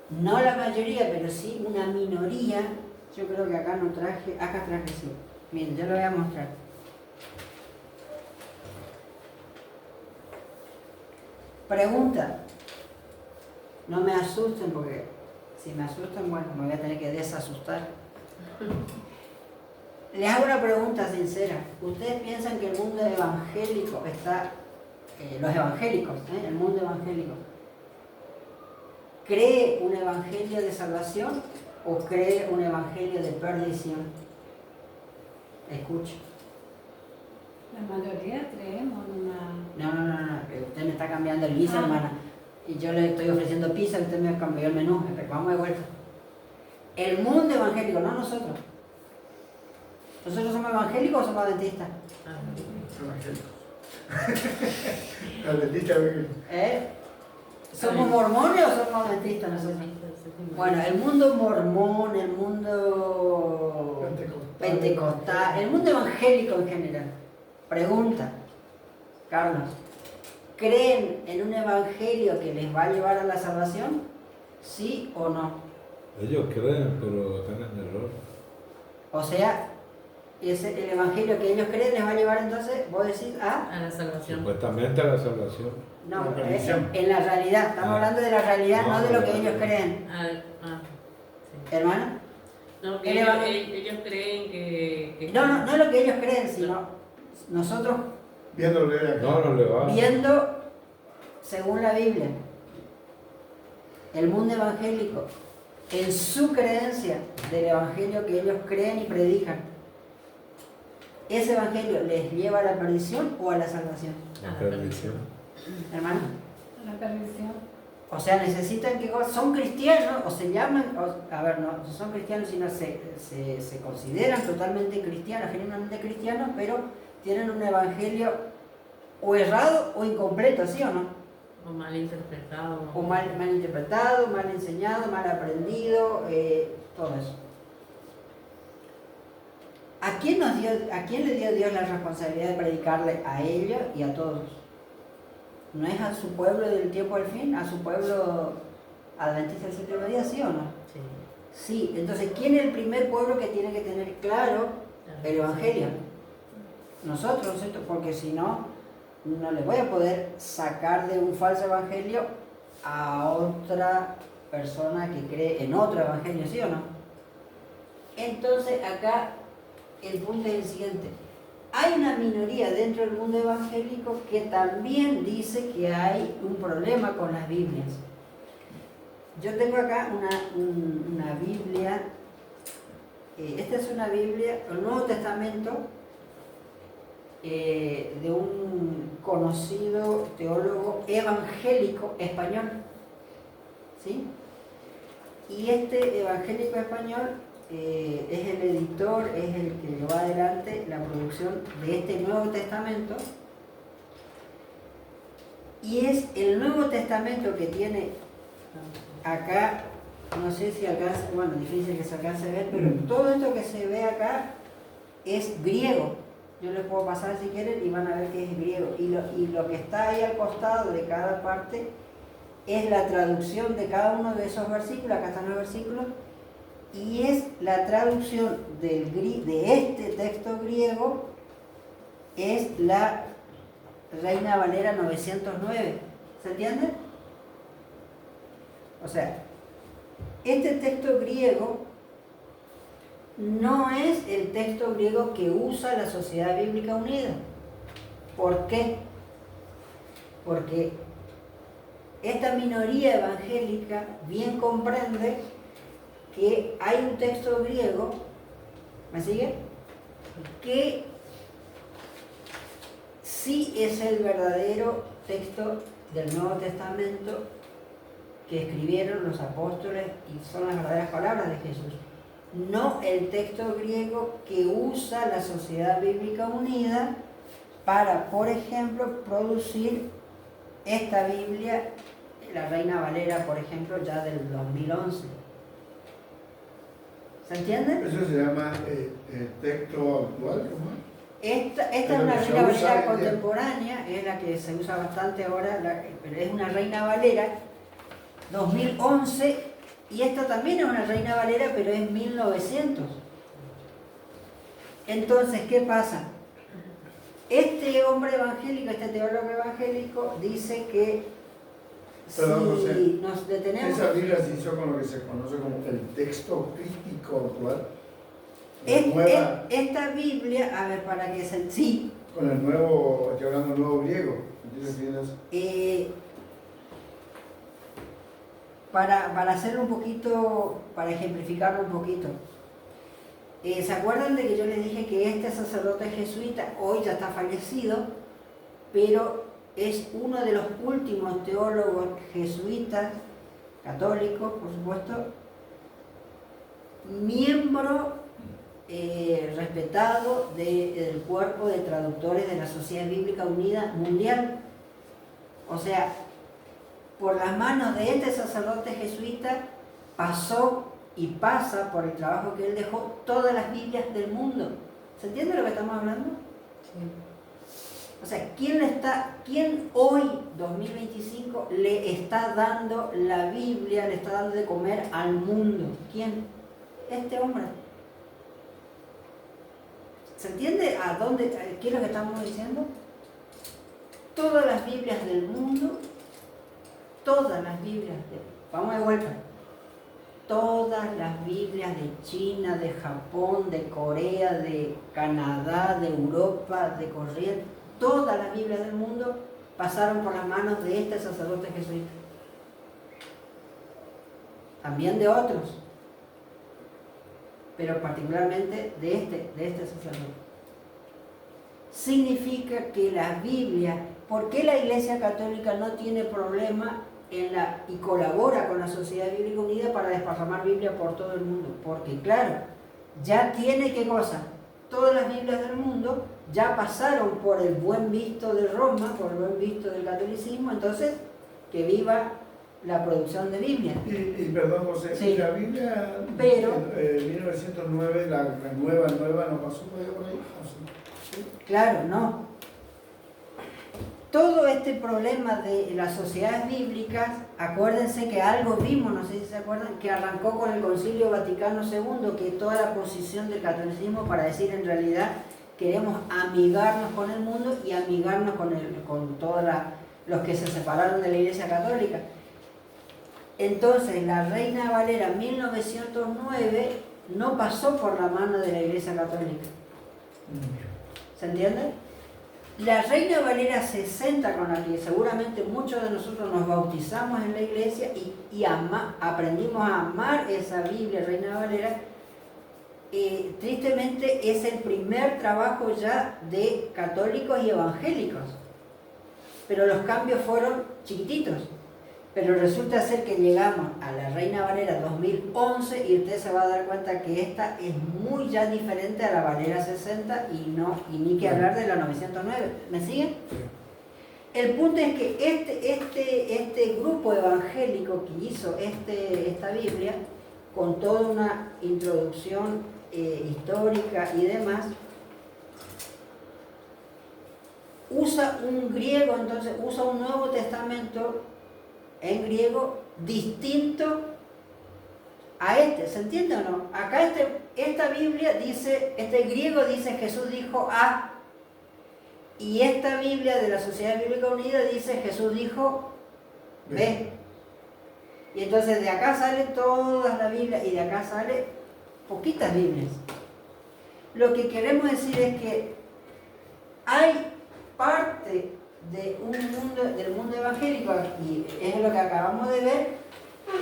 no la mayoría, pero sí una minoría, yo creo que acá no traje, acá traje sí. Miren, yo lo voy a mostrar. Pregunta. No me asusten porque si me asustan, bueno, me voy a tener que desasustar. Les hago una pregunta sincera. ¿Ustedes piensan que el mundo evangélico está, los evangélicos, el mundo evangélico, cree un evangelio de salvación o cree un evangelio de perdición? Escucha. La mayoría creemos en una... No. Usted me está cambiando el guiso, hermana. Y yo le estoy ofreciendo pizza y usted me cambió el menú. Vamos de vuelta. El mundo evangélico, no nosotros. ¿Nosotros somos evangélicos o somos adventistas? Evangélicos. Adventistas. ¿Somos mormones o somos adventistas nosotros? Bueno, el mundo mormón, el mundo pentecostal, el mundo evangélico en general. Pregunta, Carlos, creen en un evangelio que les va a llevar a la salvación? ¿Sí o no? Ellos creen, pero están en error. O sea, el evangelio que ellos creen les va a llevar entonces, vos decís, A la salvación. Supuestamente a la salvación. no, La perdición. en la realidad, estamos hablando de la realidad, no de lo que ellos creen. Sí. Hermano, No, que El ellos creen que no es lo que ellos creen, sino nosotros Viéndolo de acá. No le va. viendo según la Biblia, el mundo evangélico, en su creencia del evangelio que ellos creen y predican, ¿ese evangelio les lleva a la perdición o a la salvación? La perdición. Hermano, La perdición. o sea, necesitan que son cristianos o se llaman, a ver, no son cristianos, sino se consideran totalmente cristianos, genuinamente cristianos, pero tienen un evangelio o errado o incompleto, ¿sí o no? o mal interpretado. O mal interpretado, mal enseñado, mal aprendido, todo eso. ¿A quién le dio Dios la responsabilidad de predicarle a ellos y a todos? ¿No es a su pueblo del tiempo al fin? ¿A su pueblo adventista del séptimo día, sí o no? Sí. Sí, entonces, ¿quién es el primer pueblo que tiene que tener claro el evangelio? Nosotros, ¿cierto? Porque si no, no le voy a poder sacar de un falso evangelio a otra persona que cree en otro evangelio, ¿sí o no? Entonces acá el punto es el siguiente. Hay una minoría dentro del mundo evangélico que también dice que hay un problema con las Biblias. Yo tengo acá una Biblia, esta es una Biblia, el Nuevo Testamento, de un conocido teólogo evangélico español, ¿sí? Y este evangélico español es el editor, es el que lleva adelante la producción de este Nuevo Testamento, y es el Nuevo Testamento que tiene acá, no sé si alcanza, bueno, difícil que se alcance a ver, pero todo esto que se ve acá es griego. Yo les puedo pasar si quieren y van a ver que es griego. Y lo que está ahí al costado de cada parte es la traducción de cada uno de esos versículos. Acá están los versículos. Y es la traducción de este texto griego, es la Reina Valera 909. ¿Se entiende? O sea, este texto griego no es el texto griego que usa la Sociedad Bíblica Unida. ¿Por qué? Porque esta minoría evangélica bien comprende que hay un texto griego, ¿me sigue? Que sí es el verdadero texto del Nuevo Testamento que escribieron los apóstoles y son las verdaderas palabras de Jesús. No el texto griego que usa la Sociedad Bíblica Unida para, por ejemplo, producir esta Biblia, la Reina Valera, por ejemplo, ya del 2011. ¿Se entiende? Eso se llama texto actual, ¿cómo es? Esta es una Reina Valera contemporánea, es la que se usa bastante ahora, pero es una Reina Valera 2011. Y esta también es una Reina Valera, pero es 1900. Entonces, ¿qué pasa? Este hombre evangélico, este teólogo evangélico, dice que Perdón, si José, nos detenemos... Esa Biblia se hizo con lo que se conoce como el texto crítico actual. Esta Biblia, a ver, para que se... Sí. Con el nuevo, estoy hablando del nuevo griego. ¿Entiendes? Para hacerlo un poquito, para ejemplificarlo un poquito. ¿Se acuerdan de que yo les dije que este sacerdote jesuita hoy ya está fallecido, pero es uno de los últimos teólogos jesuitas, católicos, por supuesto, miembro respetado del cuerpo de traductores de la Sociedad Bíblica Unida Mundial? O sea, por las manos de este sacerdote jesuita pasó y pasa por el trabajo que él dejó todas las Biblias del mundo. ¿Se entiende lo que estamos hablando? Sí. O sea, ¿quién hoy, 2025, le está dando la Biblia, le está dando de comer al mundo? ¿Quién? Este hombre. ¿Se entiende a dónde, qué es lo que estamos diciendo? Todas las Biblias del mundo, todas las Biblias, vamos de vuelta, todas las Biblias de China, de Japón, de Corea, de Canadá, de Europa, de Corrientes, todas las Biblias del mundo pasaron por las manos de este sacerdote jesuita. También de otros, pero particularmente de este sacerdote. Significa que la Biblia, ¿por qué la Iglesia Católica no tiene problema y colabora con la Sociedad Bíblica Unida para desparramar Biblia por todo el mundo? Porque claro, ya tiene ¿qué cosa? Todas las Biblias del mundo ya pasaron por el buen visto de Roma, por el buen visto del catolicismo, entonces que viva la producción de Biblia. Y perdón, José, Sí. la Biblia, Pero, 1909, la nueva no pasó por ahí. ¿Sí? claro, no. Todo este problema de las sociedades bíblicas, acuérdense que algo vimos, no sé si se acuerdan, que arrancó con el Concilio Vaticano II, que toda la posición del catolicismo para decir en realidad queremos amigarnos con el mundo y amigarnos con todos los que se separaron de la Iglesia Católica. Entonces, la Reina Valera 1909 no pasó por la mano de la Iglesia Católica. ¿Se entiende? La Reina Valera 60, con la que seguramente muchos de nosotros nos bautizamos en la iglesia y aprendimos a amar esa Biblia, Reina Valera, tristemente es el primer trabajo ya de católicos y evangélicos. Pero los cambios fueron chiquititos. Pero resulta ser que llegamos a la Reina Valera 2011 y usted se va a dar cuenta que esta es muy ya diferente a la Valera 60 y ni que hablar de la 909. ¿Me siguen? El punto es que este grupo evangélico que hizo esta Biblia, con toda una introducción histórica y demás, usa un griego, entonces usa un Nuevo Testamento en griego distinto a ¿se entiende o no? Acá esta Biblia dice, este griego dice Jesús dijo A, y esta Biblia de la Sociedad Bíblica Unida dice Jesús dijo B. Y entonces de acá sale toda la Biblia y de acá sale poquitas Biblias. Lo que queremos decir es que hay parte del mundo evangélico, y es lo que acabamos de ver,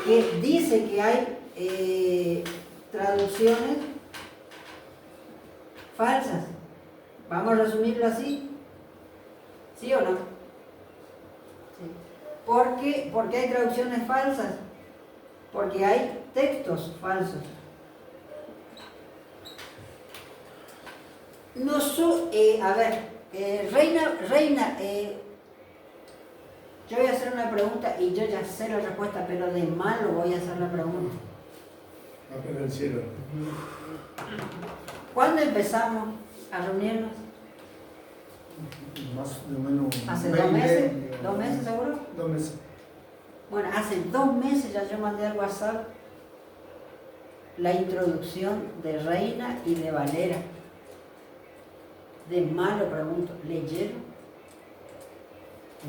que dice que hay traducciones falsas. Vamos a resumirlo así, ¿sí o no? Sí. ¿Por qué hay traducciones falsas? Porque hay textos falsos. Reina, yo voy a hacer una pregunta y yo ya sé la respuesta, pero de malo voy a hacer la pregunta. Papel del cielo. ¿Cuándo empezamos a reunirnos? Más o menos. ¿Hace 2 meses? ¿2 meses seguro? 2 meses. Bueno, hace 2 meses ya yo mandé al WhatsApp la introducción de Reina y de Valera. De malo pregunto, ¿leyeron?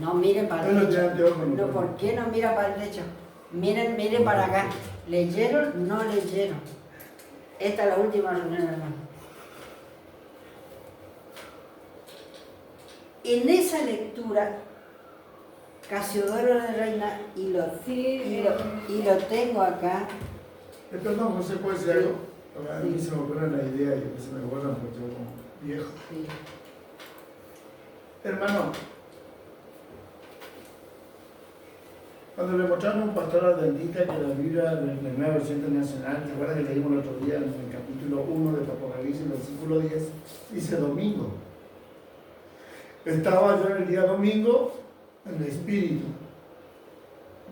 No miren para el techo. No, ¿por qué no miran para el techo? Miren para acá. ¿Leyeron? No leyeron. Esta es la última reunión, hermano. En esa lectura, Casiodoro de Reina, y lo tengo acá. Perdón, José, ¿puede decir algo? A mí se me ocurre la idea y se me guardan porque yo como viejo. Sí. Hermano, cuando le mostraron a un pastor adventista que la Biblia de la Nueva Versión Internacional, ¿te acuerdas que leímos el otro día en el capítulo 1 de Apocalipsis, versículo 10? Dice domingo. Estaba yo en el día domingo en el Espíritu.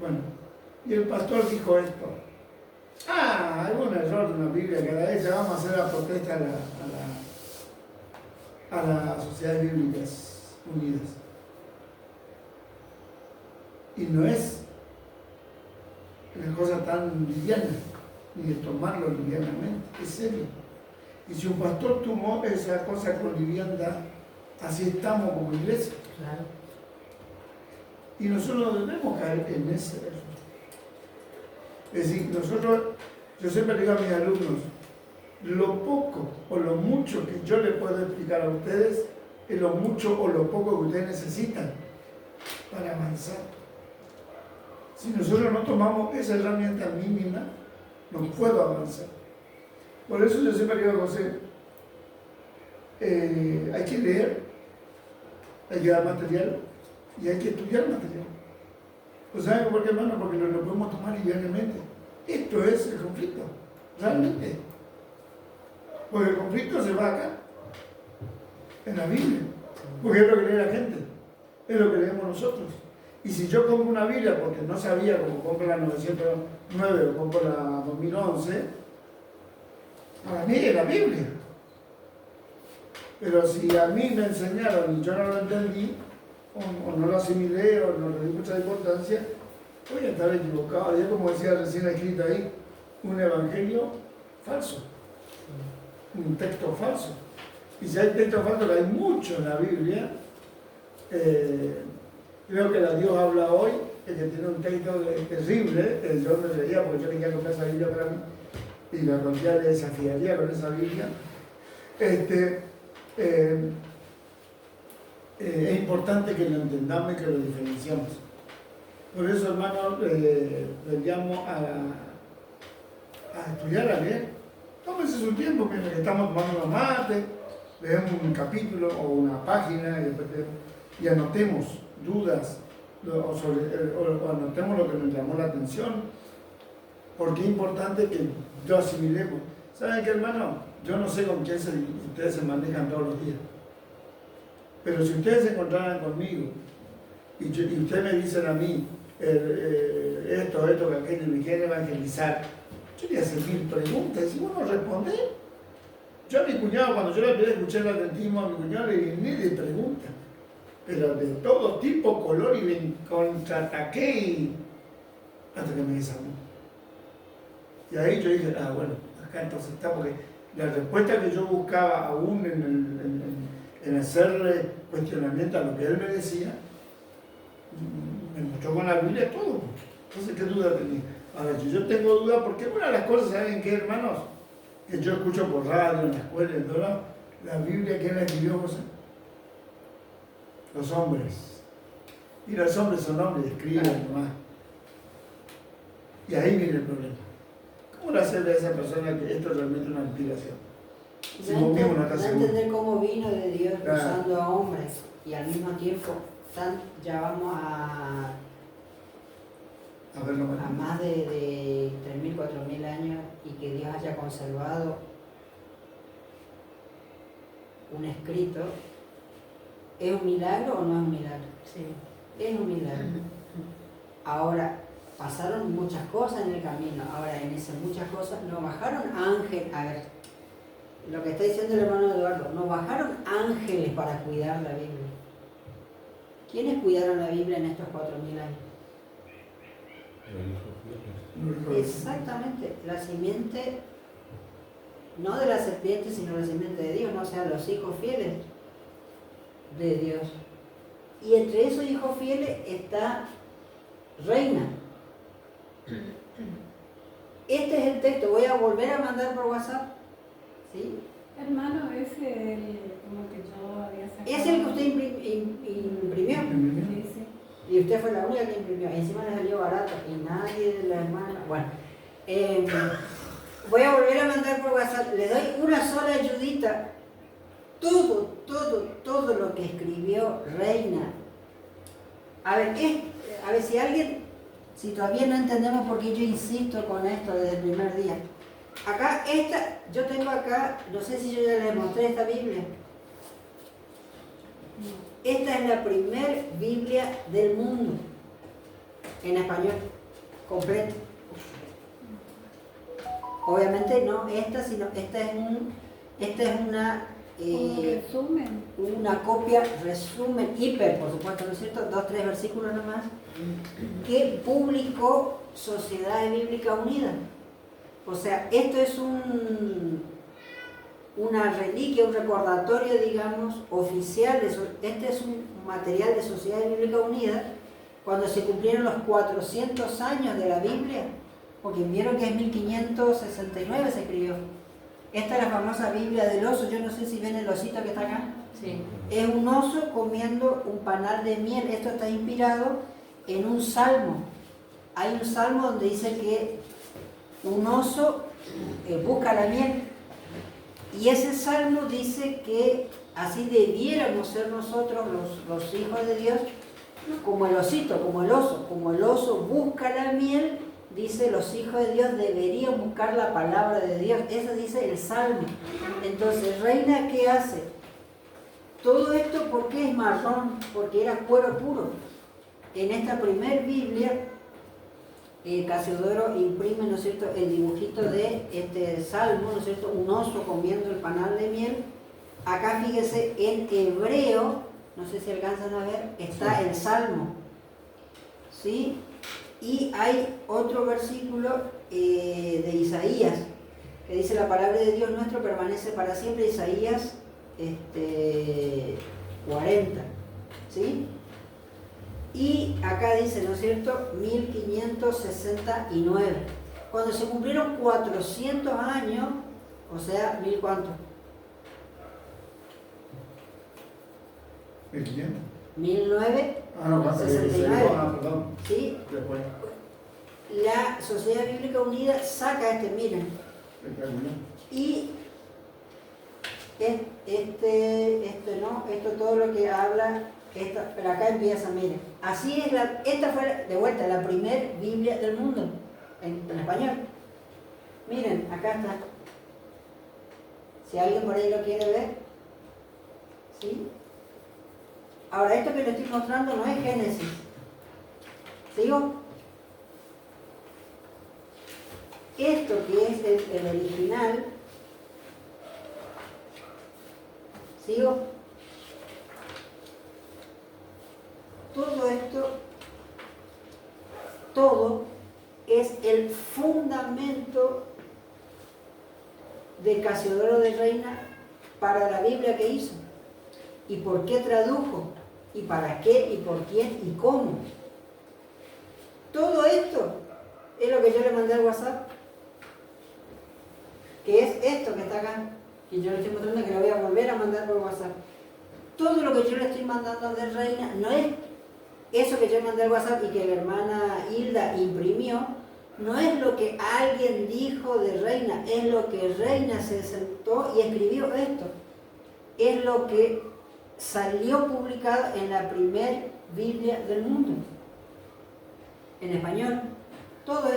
Bueno, y el pastor dijo esto. Hay un error en la Biblia, que a la vez ya vamos a hacer la protesta a las sociedades bíblicas. unidas. Y no es una cosa tan liviana, ni de tomarlo livianamente, es serio. Y si un pastor tomó esa cosa con liviandad, así estamos como iglesia. Claro. Y nosotros no debemos caer en ese error. Es decir, yo siempre digo a mis alumnos, lo poco o lo mucho que yo les puedo explicar a ustedes es lo mucho o lo poco que ustedes necesitan para avanzar. Si nosotros no tomamos esa herramienta mínima, no puedo avanzar. Por eso yo siempre digo a José, hay que leer, hay que dar material y hay que estudiar material. Pues ¿saben por qué, hermano? Porque lo podemos tomar livianamente. Esto es el conflicto, realmente. Porque el conflicto se va acá, en la Biblia. Porque es lo que lee la gente, es lo que leemos nosotros. Y si yo compro una Biblia porque no sabía cómo compro la 909 o compro la 2011, para mí es la Biblia. Pero si a mí me enseñaron y yo no lo entendí, o no lo asimilé, o no le di mucha importancia, voy a estar equivocado. Y es como decía recién escrito ahí, un evangelio falso, un texto falso. Y si hay textos falsos, que hay mucho en la Biblia, creo que la Dios habla hoy, el que tiene un texto terrible, yo me reía porque yo quería comprar esa Biblia para mí, y la rompía, le desafiaría con esa Biblia. Es importante que lo entendamos y que lo diferenciamos. Por eso, hermano, les llamo a estudiar, a leer. Tómense su tiempo mientras que estamos tomando una mate, leemos un capítulo o una página y anotemos dudas o anotemos lo que nos llamó la atención. Porque es importante que lo asimilemos. ¿Saben qué, hermano? Yo no sé con quién ustedes se manejan todos los días. Pero si ustedes se encontraran conmigo y ustedes me dicen a mí esto, que aquello, y me quieren evangelizar, yo le voy a hacer 1000 preguntas. Y si vos no respondés, yo a mi cuñado, cuando yo le empecé a escuchar el atletismo a mi cuñado, le dije, ni de preguntas, pero de todo tipo, color, y me contraataqué y hasta que me desarmó. Y ahí yo dije, bueno, acá entonces está, porque la respuesta que yo buscaba aún en hacerle cuestionamiento a lo que él me decía, me mostró con la Biblia todo. Entonces, ¿qué duda tenía? Ahora, yo tengo duda porque una de las cosas, ¿saben qué, hermanos? Que yo escucho por radio, en la escuela, en todo lado, la Biblia, ¿quién la escribió, José? Los hombres. Y los hombres son hombres, escriben nomás. Y ahí viene el problema. ¿Cómo le hacerle a esa persona que esto es realmente una inspiración? Si vos mismo no estás seguro. Entender cómo vino de Dios Claro. usando a hombres y al mismo tiempo ya vamos a verlo a más de 3.000, 4.000 años y que Dios haya conservado un escrito, ¿es un milagro o no es un milagro? Sí. Es un milagro. Ahora, pasaron muchas cosas en el camino. Ahora, en esas muchas cosas, no bajaron ángeles. A ver, lo que está diciendo el hermano Eduardo, no bajaron ángeles para cuidar la Biblia. ¿Quiénes cuidaron la Biblia en estos 4.000 años? Exactamente, la simiente, no de la serpiente, sino la simiente de Dios, ¿no? O sea, los hijos fieles de Dios. Y entre esos hijos fieles está Reina. Este es el texto, voy a volver a mandar por WhatsApp. ¿Sí? Hermano, ese es como que yo había sacado. Es el que usted imprimió. Sí, sí. Y usted fue la única que imprimió. Encima le salió barato y nadie de la hermana. Bueno, voy a volver a mandar por WhatsApp. Le doy una sola ayudita. Todo lo que escribió Reina. A ver si alguien, si todavía no entendemos por qué yo insisto con esto desde el primer día. Acá, yo tengo acá, no sé si yo ya les mostré esta Biblia. Esta es la primer Biblia del mundo, en español, completo. Obviamente no esta, sino esta es una Como resumen. una copia, resumen, hiper, por supuesto, ¿no es cierto? 2, 3 versículos nomás, que publicó Sociedad Bíblica Unida. O sea, esto es una reliquia, un recordatorio, digamos, oficial. Este es un material de Sociedad Bíblica Unida cuando se cumplieron los 400 años de la Biblia, porque vieron que en 1569 se escribió. Esta es la famosa Biblia del oso. Yo no sé si ven el osito que está acá. Sí. Es un oso comiendo un panal de miel. Esto está inspirado en un salmo. Hay un salmo donde dice que un oso busca la miel. Y ese salmo dice que así debiéramos ser nosotros los hijos de Dios, como el osito, como el oso. Como el oso busca la miel, dice, los hijos de Dios deberían buscar la palabra de Dios. Eso dice el salmo. Entonces, Reina, ¿qué hace? Todo esto, ¿por qué es marrón? Porque era cuero puro. En esta primer Biblia, Casiodoro imprime, ¿no es cierto?, el dibujito de este salmo, ¿no es cierto?, un oso comiendo el panal de miel. Acá fíjese, en hebreo, no sé si alcanzan a ver, está el salmo, ¿sí? Y hay otro versículo de Isaías, que dice: la palabra de Dios nuestro permanece para siempre. Isaías 40, ¿sí? Y acá dice, ¿no es cierto?, 1569. Cuando se cumplieron 400 años, o sea, ¿1000 cuánto? 1500. 1969. Perdón. ¿Sí? Después. La Sociedad Bíblica Unida saca miren. Y esto todo lo que habla, pero acá empieza, miren. Así es, esta fue de vuelta la primer Biblia del mundo, en español. Miren, acá está. Si alguien por ahí lo quiere ver. ¿Sí? Ahora, esto que les estoy mostrando no es Génesis. ¿Sigo? Esto que es el original. ¿Sigo? Todo esto, todo es el fundamento de Casiodoro de Reina para la Biblia que hizo. ¿Y por qué tradujo? ¿Y para qué? ¿Y por quién? ¿Y cómo? Todo esto es lo que yo le mandé al WhatsApp, que es esto que está acá, y yo le estoy mostrando, que lo voy a volver a mandar por WhatsApp. Todo lo que yo le estoy mandando de Reina no es eso que yo mandé al WhatsApp y que la hermana Hilda imprimió, no es lo que alguien dijo de Reina, es lo que Reina se sentó y escribió esto. Es lo que salió publicado en la primer Biblia del mundo, en español. Todo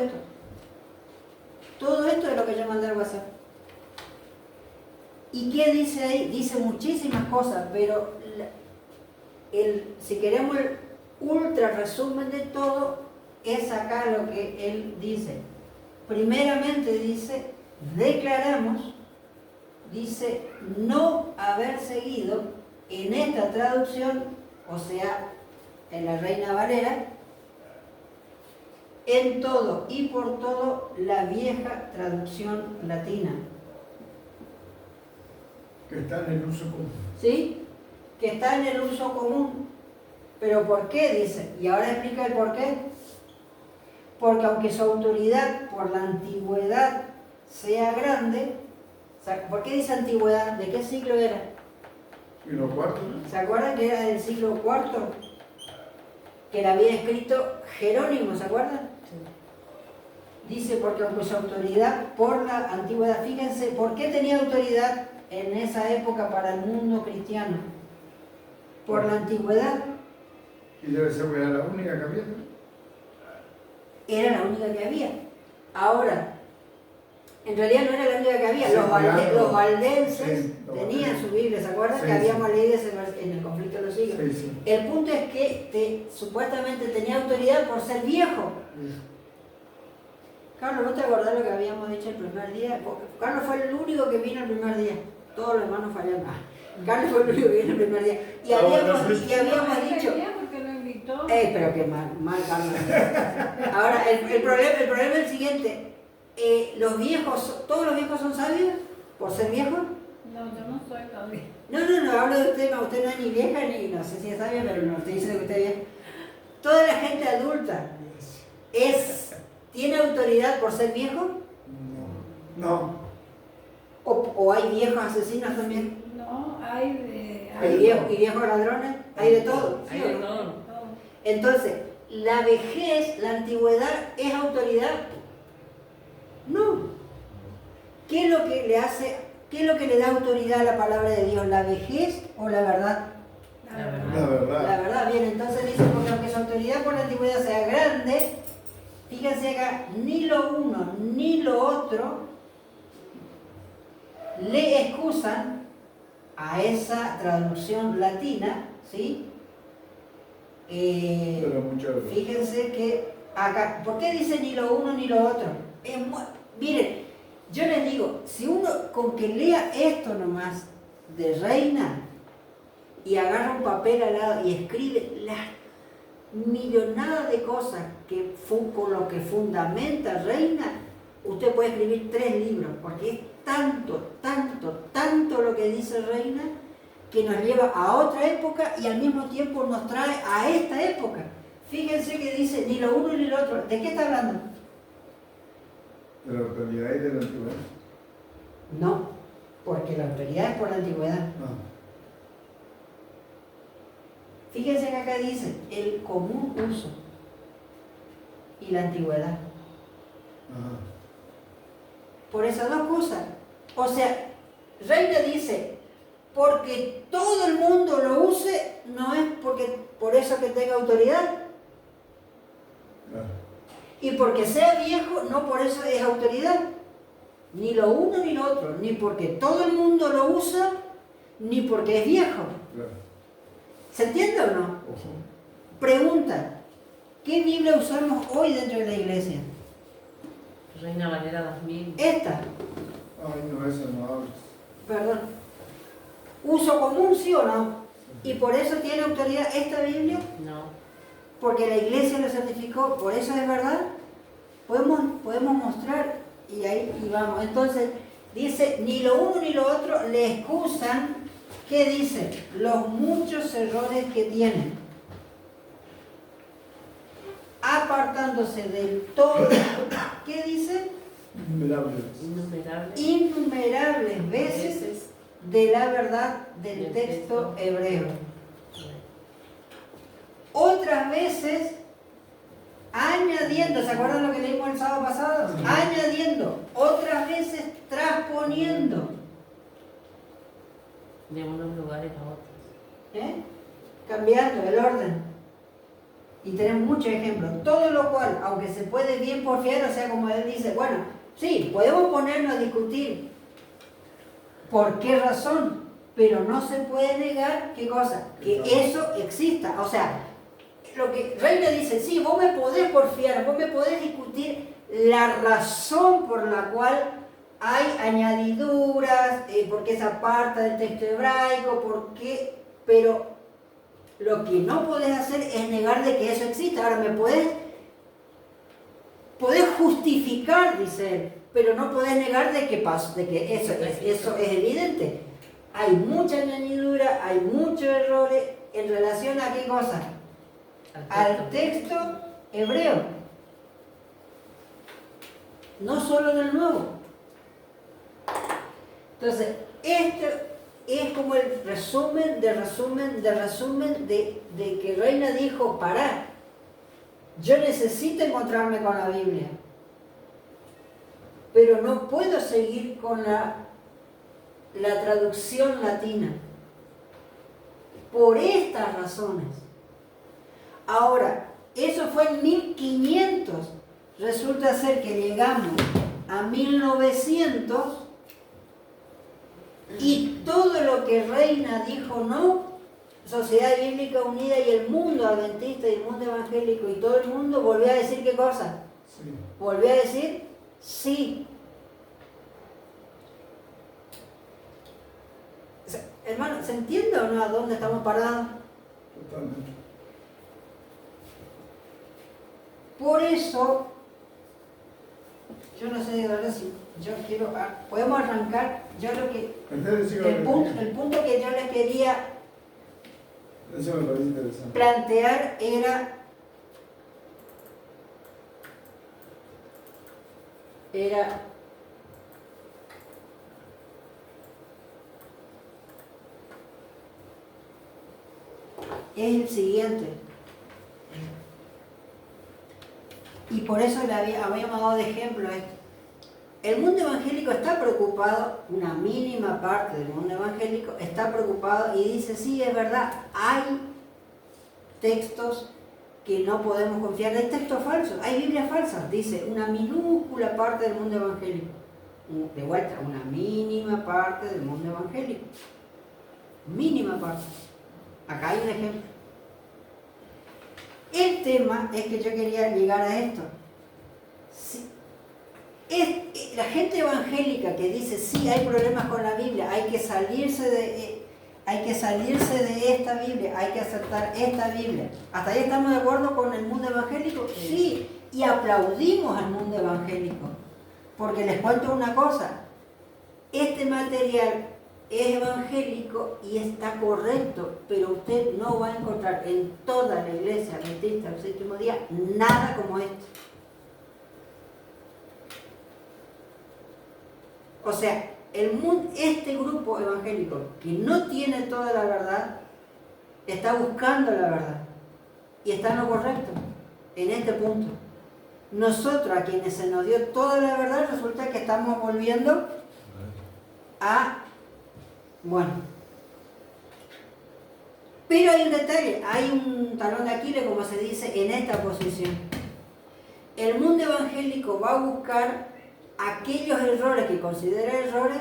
esto es lo que yo mandé al WhatsApp. ¿Y qué dice ahí? Dice muchísimas cosas, pero si queremos el ultra resumen de todo, es acá lo que él dice. Primeramente dice, declaramos, dice, no haber seguido en esta traducción, o sea, en la Reina Valera, en todo y por todo la vieja traducción latina. Que está en el uso común. ¿Sí? Que está en el uso común. ¿Pero por qué? Dice. Y ahora explica el por qué. Porque aunque su autoridad por la antigüedad sea grande, ¿por qué dice antigüedad? ¿De qué siglo era? ¿Siglo IV? ¿Se acuerdan que era del siglo IV? Que la había escrito Jerónimo, ¿se acuerdan? Sí. Dice, porque aunque su autoridad por la antigüedad, fíjense, ¿por qué tenía autoridad en esa época para el mundo cristiano? Por la antigüedad. Y debe ser que era la única que había. Era la única que había. Ahora, en realidad no era la única que había. Sí, los valdenses sí, tenían su Biblia, ¿se acuerdan? Sí, que habíamos sí. leído en el conflicto de los siglos. Sí, sí. El punto es que supuestamente tenía autoridad por ser viejo. Sí. Carlos, ¿no te acordás lo que habíamos dicho el primer día? Porque Carlos fue el único que vino el primer día. Todos los hermanos fallaron. Carlos fue el único que vino el primer día. Y habíamos dicho... porque lo invitó. Pero que mal Carlos. Ahora, el problema es el siguiente. Los viejos, ¿todos los viejos son sabios? ¿Por ser viejos? No, yo no soy todavía. No, hablo de usted, usted no es ni vieja ni, no sé si es sabia, pero no estoy diciendo que usted es vieja. Toda la gente adulta ¿tiene autoridad por ser viejo? No. ¿O hay viejos asesinos también? No, hay ¿Y viejos ladrones? ¿Hay de todo? Hay ¿sí o de no? todo. Entonces, ¿la vejez, la antigüedad es autoridad? No. ¿Qué es lo que le hace, qué es lo que le da autoridad a la palabra de Dios? ¿La vejez o la verdad? La verdad. La verdad. La verdad, bien, entonces dice, porque aunque su autoridad por la antigüedad sea grande, fíjense acá, ni lo uno ni lo otro le excusan a esa traducción latina, ¿sí? Pero muchas veces. Fíjense que acá, ¿por qué dice ni lo uno ni lo otro? Miren, yo les digo, si uno con que lea esto nomás de Reina y agarra un papel al lado y escribe las millonadas de cosas que con lo que fundamenta Reina, usted puede escribir 3 libros, porque es tanto lo que dice Reina que nos lleva a otra época y al mismo tiempo nos trae a esta época. Fíjense que dice ni lo uno ni lo otro. ¿De qué está hablando? De la autoridad y de la antigüedad. No, porque la autoridad es por la antigüedad. No. Fíjense que acá dice el común uso y la antigüedad. Ajá. Por esas dos cosas. O sea, Reina dice, porque todo el mundo lo use, no es porque por eso que tenga autoridad. Claro. Y porque sea viejo, no por eso es autoridad. Ni lo uno ni lo otro. Ni porque todo el mundo lo usa, ni porque es viejo. Claro. ¿Se entiende o no? Ojo. Pregunta, ¿qué Biblia usamos hoy dentro de la iglesia? Reina Valera 2000. Esta, Ay, no, eso no hablas. perdón. ¿Uso común, sí o no? ¿Y por eso tiene autoridad esta Biblia? No. Porque la iglesia lo certificó, por eso es verdad. Podemos mostrar y ahí y vamos. Entonces, dice, ni lo uno ni lo otro le excusan, ¿qué dice? Los muchos errores que tienen. Apartándose del todo, ¿qué dice? Innumerables. Innumerables veces de la verdad del texto hebreo. Otras veces añadiendo, ¿se acuerdan lo que leímos el sábado pasado? Añadiendo, otras veces transponiendo. De unos lugares a otros. Cambiando el orden. Y tenemos muchos ejemplos. Todo lo cual, aunque se puede bien porfiar, o sea, como él dice, bueno, sí, podemos ponernos a discutir por qué razón, pero no se puede negar, ¿qué cosa? Que eso exista. O sea, lo que Reina dice, sí, vos me podés porfiar, vos me podés discutir la razón por la cual hay añadiduras, por qué se aparta del texto hebraico, por qué, pero lo que no podés hacer es negar de que eso existe. Ahora me podés justificar, dice él, pero no podés negar de que pasa, de que eso es evidente. Hay mucha añadidura, hay muchos errores en relación a qué cosa, al texto hebreo, no solo del Nuevo. Entonces, este es como el resumen de que Reina dijo, pará, yo necesito encontrarme con la Biblia, pero no puedo seguir con la traducción latina, por estas razones. Ahora, eso fue en 1500, resulta ser que llegamos a 1900 y todo lo que Reina dijo no, Sociedad Bíblica Unida y el mundo adventista y el mundo evangélico y todo el mundo volvió a decir ¿qué cosa? Sí. Volvió a decir sí. O sea, hermano, hermano, ¿se entiende o no a dónde estamos parados? Totalmente. Por eso, yo no sé de verdad si yo quiero, podemos arrancar, yo lo que, el punto que yo les quería Eso me parece interesante. plantear era es el siguiente. Y por eso le habíamos dado de ejemplo esto. El mundo evangélico está preocupado, una mínima parte del mundo evangélico está preocupado y dice, sí, es verdad, hay textos que no podemos confiar, hay textos falsos, hay Biblias falsas, dice una minúscula parte del mundo evangélico. De vuelta, una mínima parte del mundo evangélico. Mínima parte. Acá hay un ejemplo. El tema es que yo quería llegar a esto. La gente evangélica que dice, sí, hay problemas con la Biblia, hay que salirse de esta Biblia, hay que aceptar esta Biblia. ¿Hasta ahí estamos de acuerdo con el mundo evangélico? Sí, y aplaudimos al mundo evangélico. Porque les cuento una cosa, este material es evangélico y está correcto, pero usted no va a encontrar en toda la iglesia adventista del séptimo día nada como esto. O sea, este grupo evangélico que no tiene toda la verdad, está buscando la verdad y está en lo correcto, en este punto. Nosotros, a quienes se nos dio toda la verdad, resulta que estamos volviendo a... Bueno. Pero hay un detalle, hay un talón de Aquiles, como se dice, en esta posición. El mundo evangélico va a buscar aquellos errores que considera errores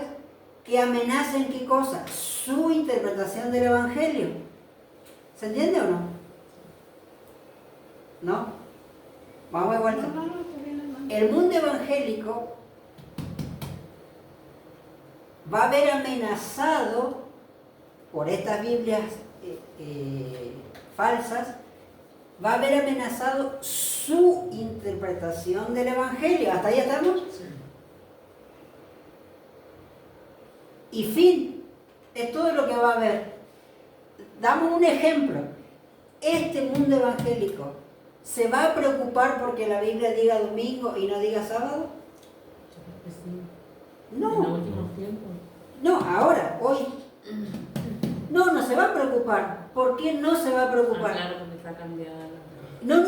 que amenacen ¿qué cosa? Su interpretación del Evangelio. ¿Se entiende o no? ¿No? Vamos de vuelta. El mundo evangélico va a ver amenazado por estas Biblias falsas, va a ver amenazado su interpretación del Evangelio. ¿Hasta ahí estamos? Sí. Y fin, es todo lo que va a haber. Damos un ejemplo. Este mundo evangélico se va a preocupar porque la Biblia diga domingo y no diga sábado. No. En los últimos tiempos. No, ahora, hoy. No se va a preocupar. ¿Por qué no se va a preocupar? Claro, porque está cambiada. No,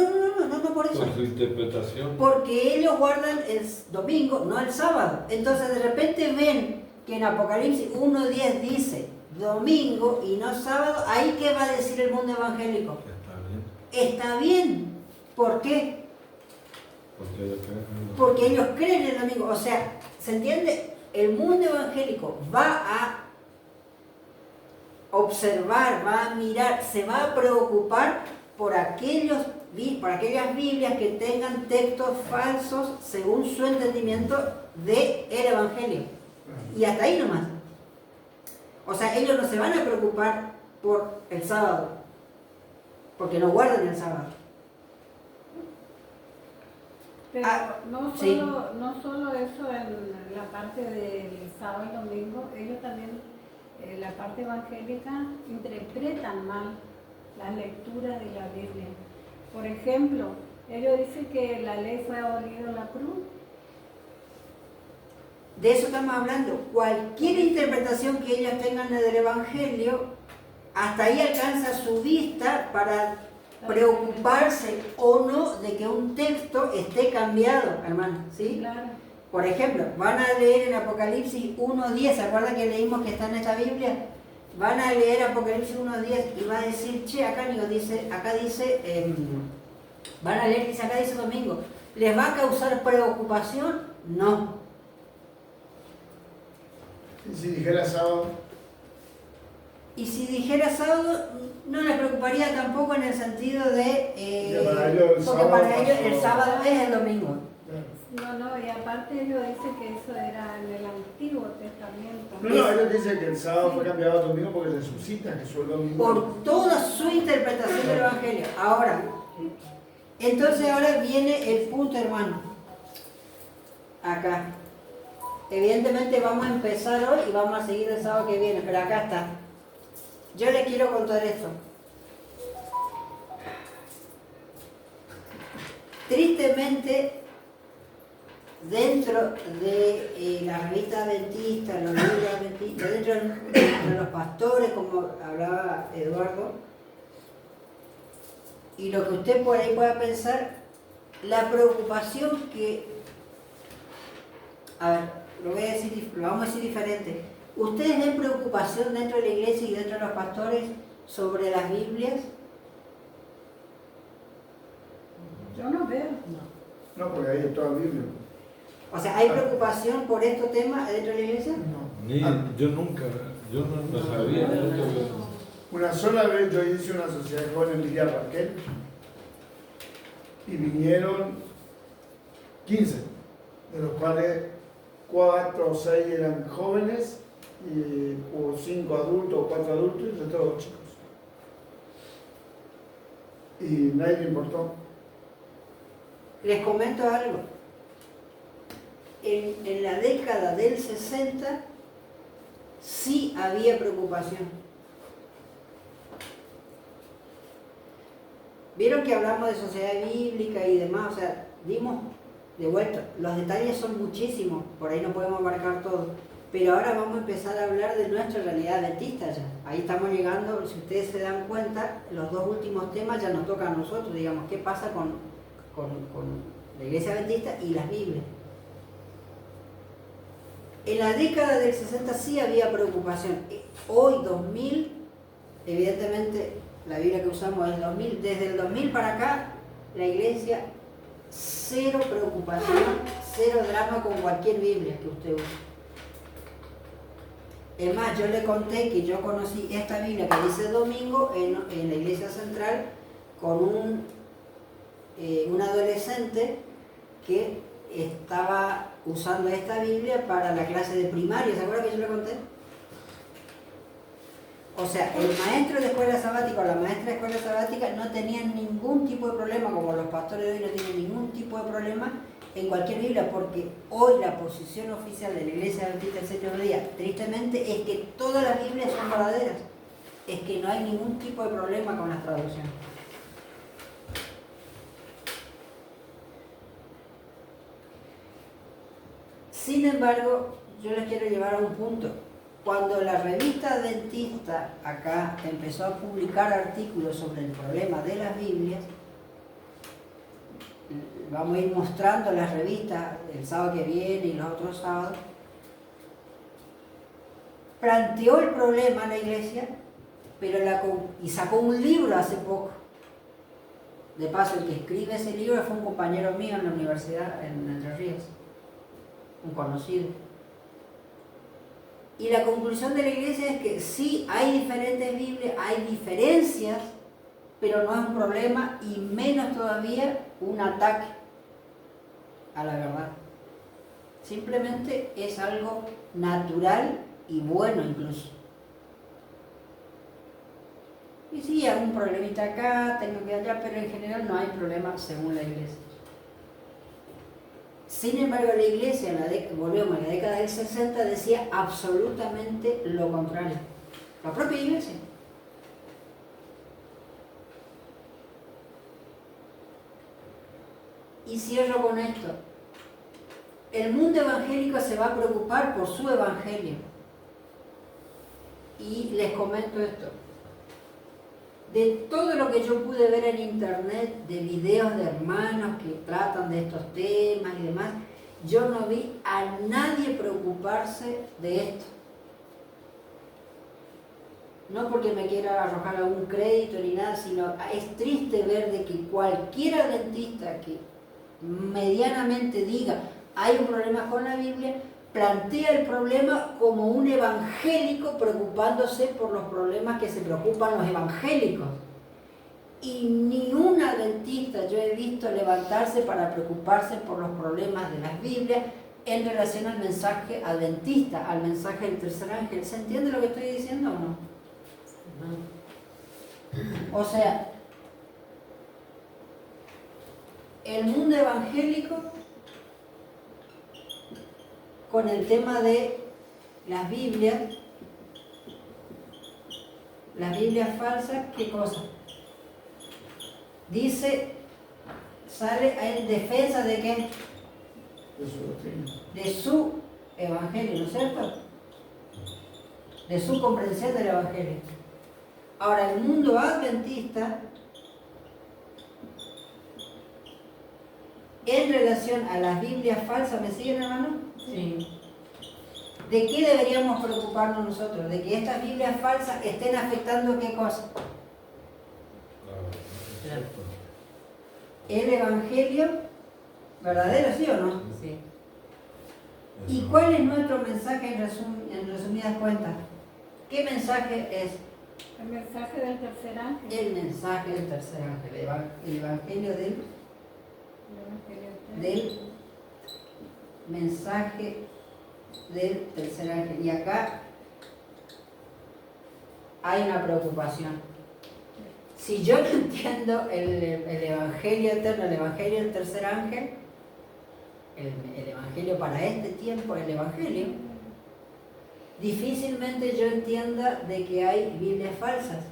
por eso. Por su interpretación. Porque ellos guardan el domingo, no el sábado. Entonces de repente ven que en Apocalipsis 1:10 dice domingo y no sábado. ¿Ahí qué va a decir el mundo evangélico? Está bien. ¿Por qué? Porque ellos creen en el domingo. O sea, ¿se entiende? El mundo evangélico va a observar, va a mirar, se va a preocupar por aquellas Biblias que tengan textos falsos según su entendimiento del Evangelio. Y hasta ahí nomás. O sea, ellos no se van a preocupar por el sábado, porque no guardan el sábado. Pero no sí. solo eso en la parte del sábado y domingo, ellos también, la parte evangélica, interpretan mal las lecturas de la Biblia. Por ejemplo, ellos dicen que la ley fue abolida en la cruz. De eso estamos hablando. Cualquier interpretación que ellos tengan del Evangelio, hasta ahí alcanza su vista para preocuparse o no de que un texto esté cambiado, hermano, ¿sí? Claro. Por ejemplo, van a leer en Apocalipsis 1:10, ¿se acuerdan que leímos que está en esta Biblia? Van a leer Apocalipsis 1:10 y va a decir, acá dice, van a leer, acá dice domingo, ¿les va a causar preocupación? No. ¿Y si dijera sábado? Y si dijera sábado, no les preocuparía tampoco en el sentido de... Porque para ellos porque para ellos el sábado es el domingo. Claro. No, y aparte ellos dicen que eso era en el Antiguo Testamento. No, ellos dicen que el sábado fue cambiado al domingo porque resucita Jesús el domingo. Por toda su interpretación del Evangelio. Ahora, entonces ahora viene el punto, hermano. Acá. Evidentemente vamos a empezar hoy y vamos a seguir el sábado que viene, pero acá está. Yo les quiero contar esto. Tristemente, dentro de la revista adventista, los libros adventistas, dentro de los pastores, como hablaba Eduardo, y lo que usted por ahí pueda pensar, la preocupación que, a ver, lo vamos a decir diferente. ¿Ustedes ven preocupación dentro de la iglesia y dentro de los pastores sobre las Biblias? Yo no veo. No, porque ahí está la Biblia. O sea, ¿hay preocupación por estos temas dentro de la iglesia? No. Ni, yo no sabía. Una sola vez yo hice una sociedad de jóvenes en Villa Raquel y vinieron 15, de los cuales 4 o 6 eran jóvenes, o 5 adultos o 4 adultos y el resto los chicos. Y nadie le importó. Les comento algo. En la década del 60 sí había preocupación. Vieron que hablamos de sociedad bíblica y demás, o sea, dimos de vuelta. Los detalles son muchísimos, por ahí no podemos abarcar todo. Pero ahora vamos a empezar a hablar de nuestra realidad adventista ya. Ahí estamos llegando, si ustedes se dan cuenta, los 2 últimos temas ya nos tocan a nosotros, digamos, qué pasa con la iglesia adventista y las Biblias. En la década del 60 sí había preocupación. Hoy, 2000, evidentemente la Biblia que usamos es 2000. Desde el 2000 para acá, la iglesia, cero preocupación, cero drama con cualquier Biblia que usted use. Es más, yo le conté que yo conocí esta Biblia que dice domingo en la iglesia central con un adolescente que estaba usando esta Biblia para la clase de primaria. ¿Se acuerdan que yo le conté? O sea, el maestro de escuela sabática o la maestra de escuela sabática no tenían ningún tipo de problema, como los pastores de hoy no tienen ningún tipo de problema en cualquier Biblia, porque hoy la posición oficial de la Iglesia Adventista del Séptimo Día, tristemente, es que todas las Biblias son verdaderas. Es que no hay ningún tipo de problema con las traducciones. Sin embargo, yo les quiero llevar a un punto. Cuando la revista adventista acá empezó a publicar artículos sobre el problema de las Biblias, vamos a ir mostrando las revistas el sábado que viene y los otros sábados, planteó el problema a la iglesia, y sacó un libro hace poco. De paso, el que escribe ese libro fue un compañero mío en la universidad en Entre Ríos, un conocido. Y la conclusión de la iglesia es que sí hay diferentes Biblias, hay diferencias, pero no es un problema y menos todavía un ataque a la verdad. Simplemente es algo natural y bueno incluso. Y sí, hay un problemita acá, tengo que allá, pero en general no hay problema según la iglesia. Sin embargo, la iglesia, volvemos a la década del 60, decía absolutamente lo contrario. La propia iglesia. Y cierro con esto. El mundo evangélico se va a preocupar por su evangelio. Y les comento esto. De todo lo que yo pude ver en internet, de videos de hermanos que tratan de estos temas y demás, yo no vi a nadie preocuparse de esto. No porque me quiera arrojar algún crédito ni nada, sino es triste ver de que cualquier adventista que medianamente diga hay un problema con la Biblia, plantea el problema como un evangélico preocupándose por los problemas que se preocupan los evangélicos. y ni un adventista yo he visto levantarse para preocuparse por los problemas de las Biblias en relación al mensaje adventista, al mensaje del tercer ángel. ¿Se entiende lo que estoy diciendo o no? O sea, el mundo evangélico con el tema de las Biblias falsas, ¿qué cosa? Dice, sale en defensa de qué? De su evangelio, ¿no es cierto? De su comprensión del evangelio. Ahora, el mundo adventista, en relación a las Biblias falsas, ¿me siguen, hermano? Sí. ¿De qué deberíamos preocuparnos nosotros? De que estas Biblias falsas estén afectando qué cosa. El evangelio verdadero, ¿sí o no? Sí. ¿Y cuál es nuestro mensaje en resumidas cuentas? ¿Qué mensaje es? El mensaje del tercer ángel. El mensaje del tercer ángel, el evangelio del mensaje del tercer ángel. Y acá hay una preocupación. Si yo no entiendo el evangelio eterno, el evangelio del tercer ángel, el evangelio para este tiempo, el evangelio, difícilmente yo entienda de que hay Biblias falsas.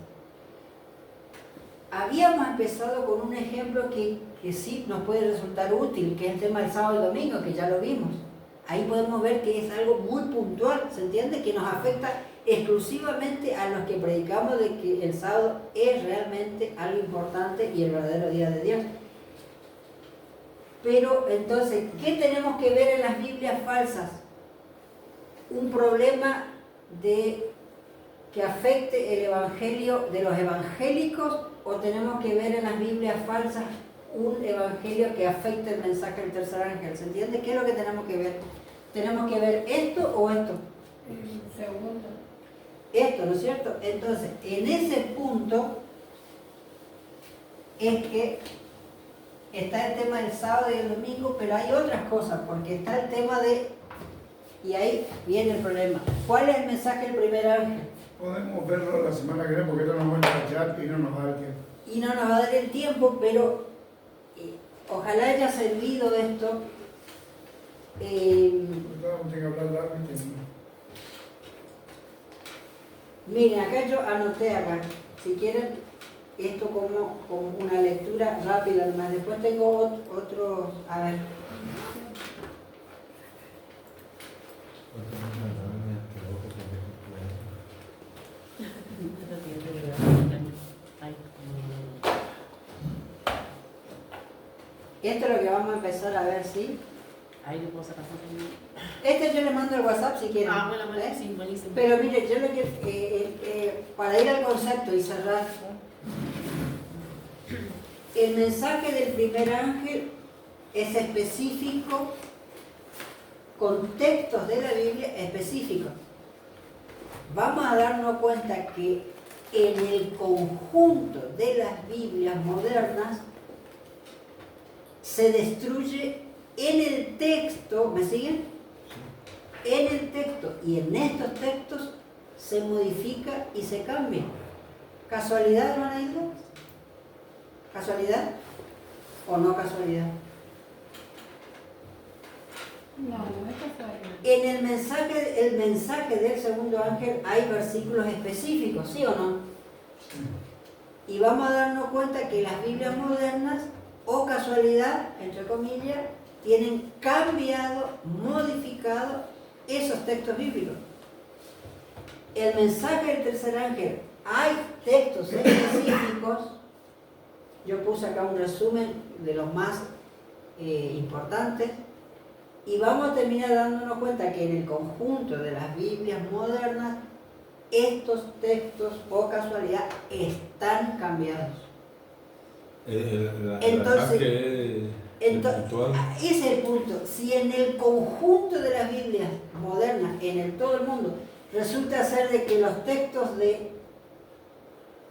Habíamos empezado con un ejemplo que sí nos puede resultar útil, que es el tema del sábado y domingo, que ya lo vimos. Ahí podemos ver que es algo muy puntual, ¿se entiende? Que nos afecta exclusivamente a los que predicamos de que el sábado es realmente algo importante y el verdadero día de Dios. Pero entonces, ¿qué tenemos que ver en las Biblias falsas? Un problema que afecte el evangelio de los evangélicos, o tenemos que ver en las Biblias falsas un evangelio que afecte el mensaje del tercer ángel. ¿Se entiende? ¿Qué es lo que tenemos que ver? ¿Tenemos que ver esto o esto? Segundo. Esto, ¿no es cierto? Entonces, en ese punto es que está el tema del sábado y el domingo, pero hay otras cosas, porque está el tema de... Y ahí viene el problema. ¿Cuál es el mensaje del primer ángel? Podemos verlo la semana que viene porque esto nos va a enganchar y no nos va a dar tiempo. Y no nos va a dar el tiempo, pero ojalá haya servido esto. Tengo que hablar largo y termino. Miren, acá yo anoté acá, si quieren, esto como una lectura rápida nomás. Después tengo otros, a ver. Esto es lo que vamos a empezar a ver, ¿sí? Ahí le puedo sacar foto. Este yo le mando el WhatsApp si quieren. Ah, bueno, sí, buenísimo. Pero mire, yo lo que, para ir al concepto y cerrar, el mensaje del primer ángel es específico, con textos de la Biblia específicos. Vamos a darnos cuenta que en el conjunto de las Biblias modernas se destruye en el texto, ¿me siguen? En el texto y en estos textos se modifica y se cambia. ¿Casualidad, hermana Hilda? ¿Casualidad o no casualidad? No, no es casualidad. En el mensaje del segundo ángel hay versículos específicos, ¿sí o no? Y vamos a darnos cuenta que las Biblias modernas, o casualidad, entre comillas, tienen cambiado, modificado esos textos bíblicos. El mensaje del tercer ángel, hay textos específicos, yo puse acá un resumen de los más importantes, y vamos a terminar dándonos cuenta que en el conjunto de las Biblias modernas, estos textos, por casualidad, están cambiados. Entonces, ese es el punto. Si en el conjunto de las Biblias modernas, todo el mundo, resulta ser de que los textos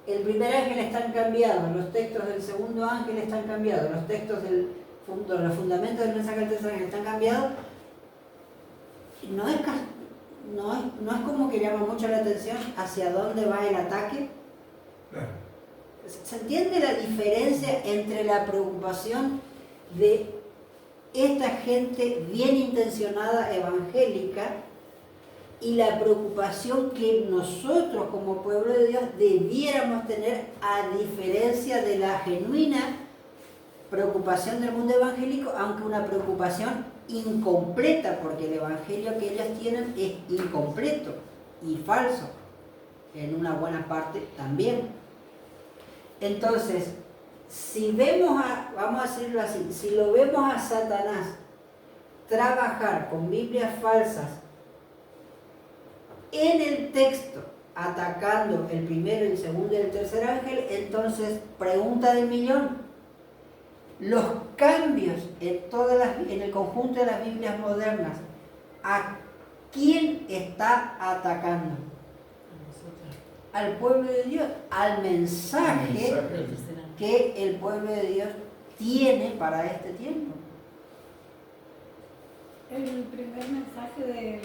el primer ángel están cambiados, los textos del segundo ángel están cambiados, los textos los fundamentos del mensaje del tercer ángel están cambiados, no es como que llama mucho la atención hacia dónde va el ataque. Claro. ¿Se entiende la diferencia entre la preocupación de esta gente bien intencionada evangélica y la preocupación que nosotros como pueblo de Dios debiéramos tener, a diferencia de la genuina preocupación del mundo evangélico, aunque una preocupación incompleta, porque el evangelio que ellos tienen es incompleto y falso, en una buena parte también. Entonces, si vemos vamos a decirlo así, si lo vemos a Satanás trabajar con Biblias falsas en el texto, atacando el primero, el segundo y el tercer ángel, entonces, pregunta del millón, los cambios en el conjunto de las Biblias modernas, ¿a quién está atacando? Al pueblo de Dios, al mensaje que el pueblo de Dios tiene para este tiempo. El primer mensaje del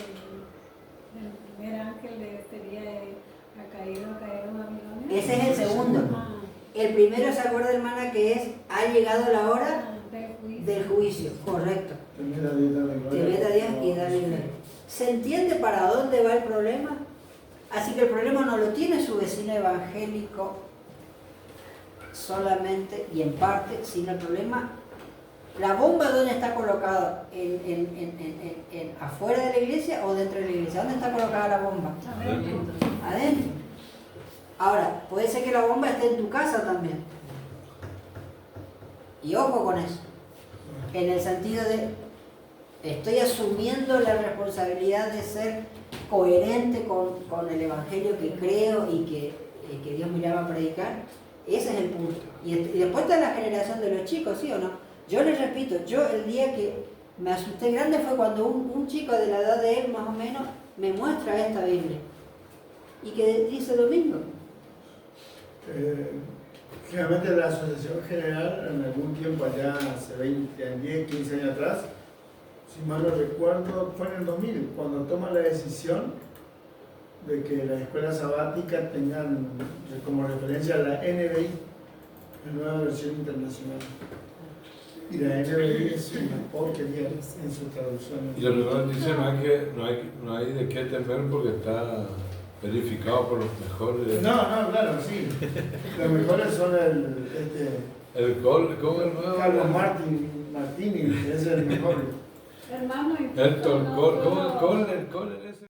primer ángel sería ha caído Babilonia. Ese es el segundo. El primero, ¿se acuerda, hermana, que es ha llegado la hora del juicio? Correcto. Temer a Dios y darle gloria. ¿Se entiende para dónde va el problema? Así que el problema no lo tiene su vecino evangélico solamente y en parte, sino el problema, la bomba, ¿dónde está colocada? ¿Afuera de la iglesia o dentro de la iglesia? ¿Dónde está colocada la bomba? Adentro. Ahora, puede ser que la bomba esté en tu casa también. Y ojo con eso. En el sentido de, estoy asumiendo la responsabilidad de ser coherente con el evangelio que creo y que Dios me llama a predicar. Ese es el punto. Y después está la generación de los chicos, ¿sí o no? Yo les repito, el día que me asusté grande fue cuando un chico de la edad de él, más o menos, me muestra esta Biblia. Y que dice lo mismo. Generalmente la Asociación General, en algún tiempo allá, hace 10, 15 años atrás, si mal no recuerdo, fue en el 2000, cuando toma la decisión de que las escuelas sabáticas tengan como referencia la NBI, la nueva versión internacional. Y la NBI es una porquería en su traducción. Y la nueva dice no hay de qué temer porque está verificado por los mejores. No, claro, sí. Los mejores son el nuevo. Carlos Martini, es el mejor. Hermano, El Col ese.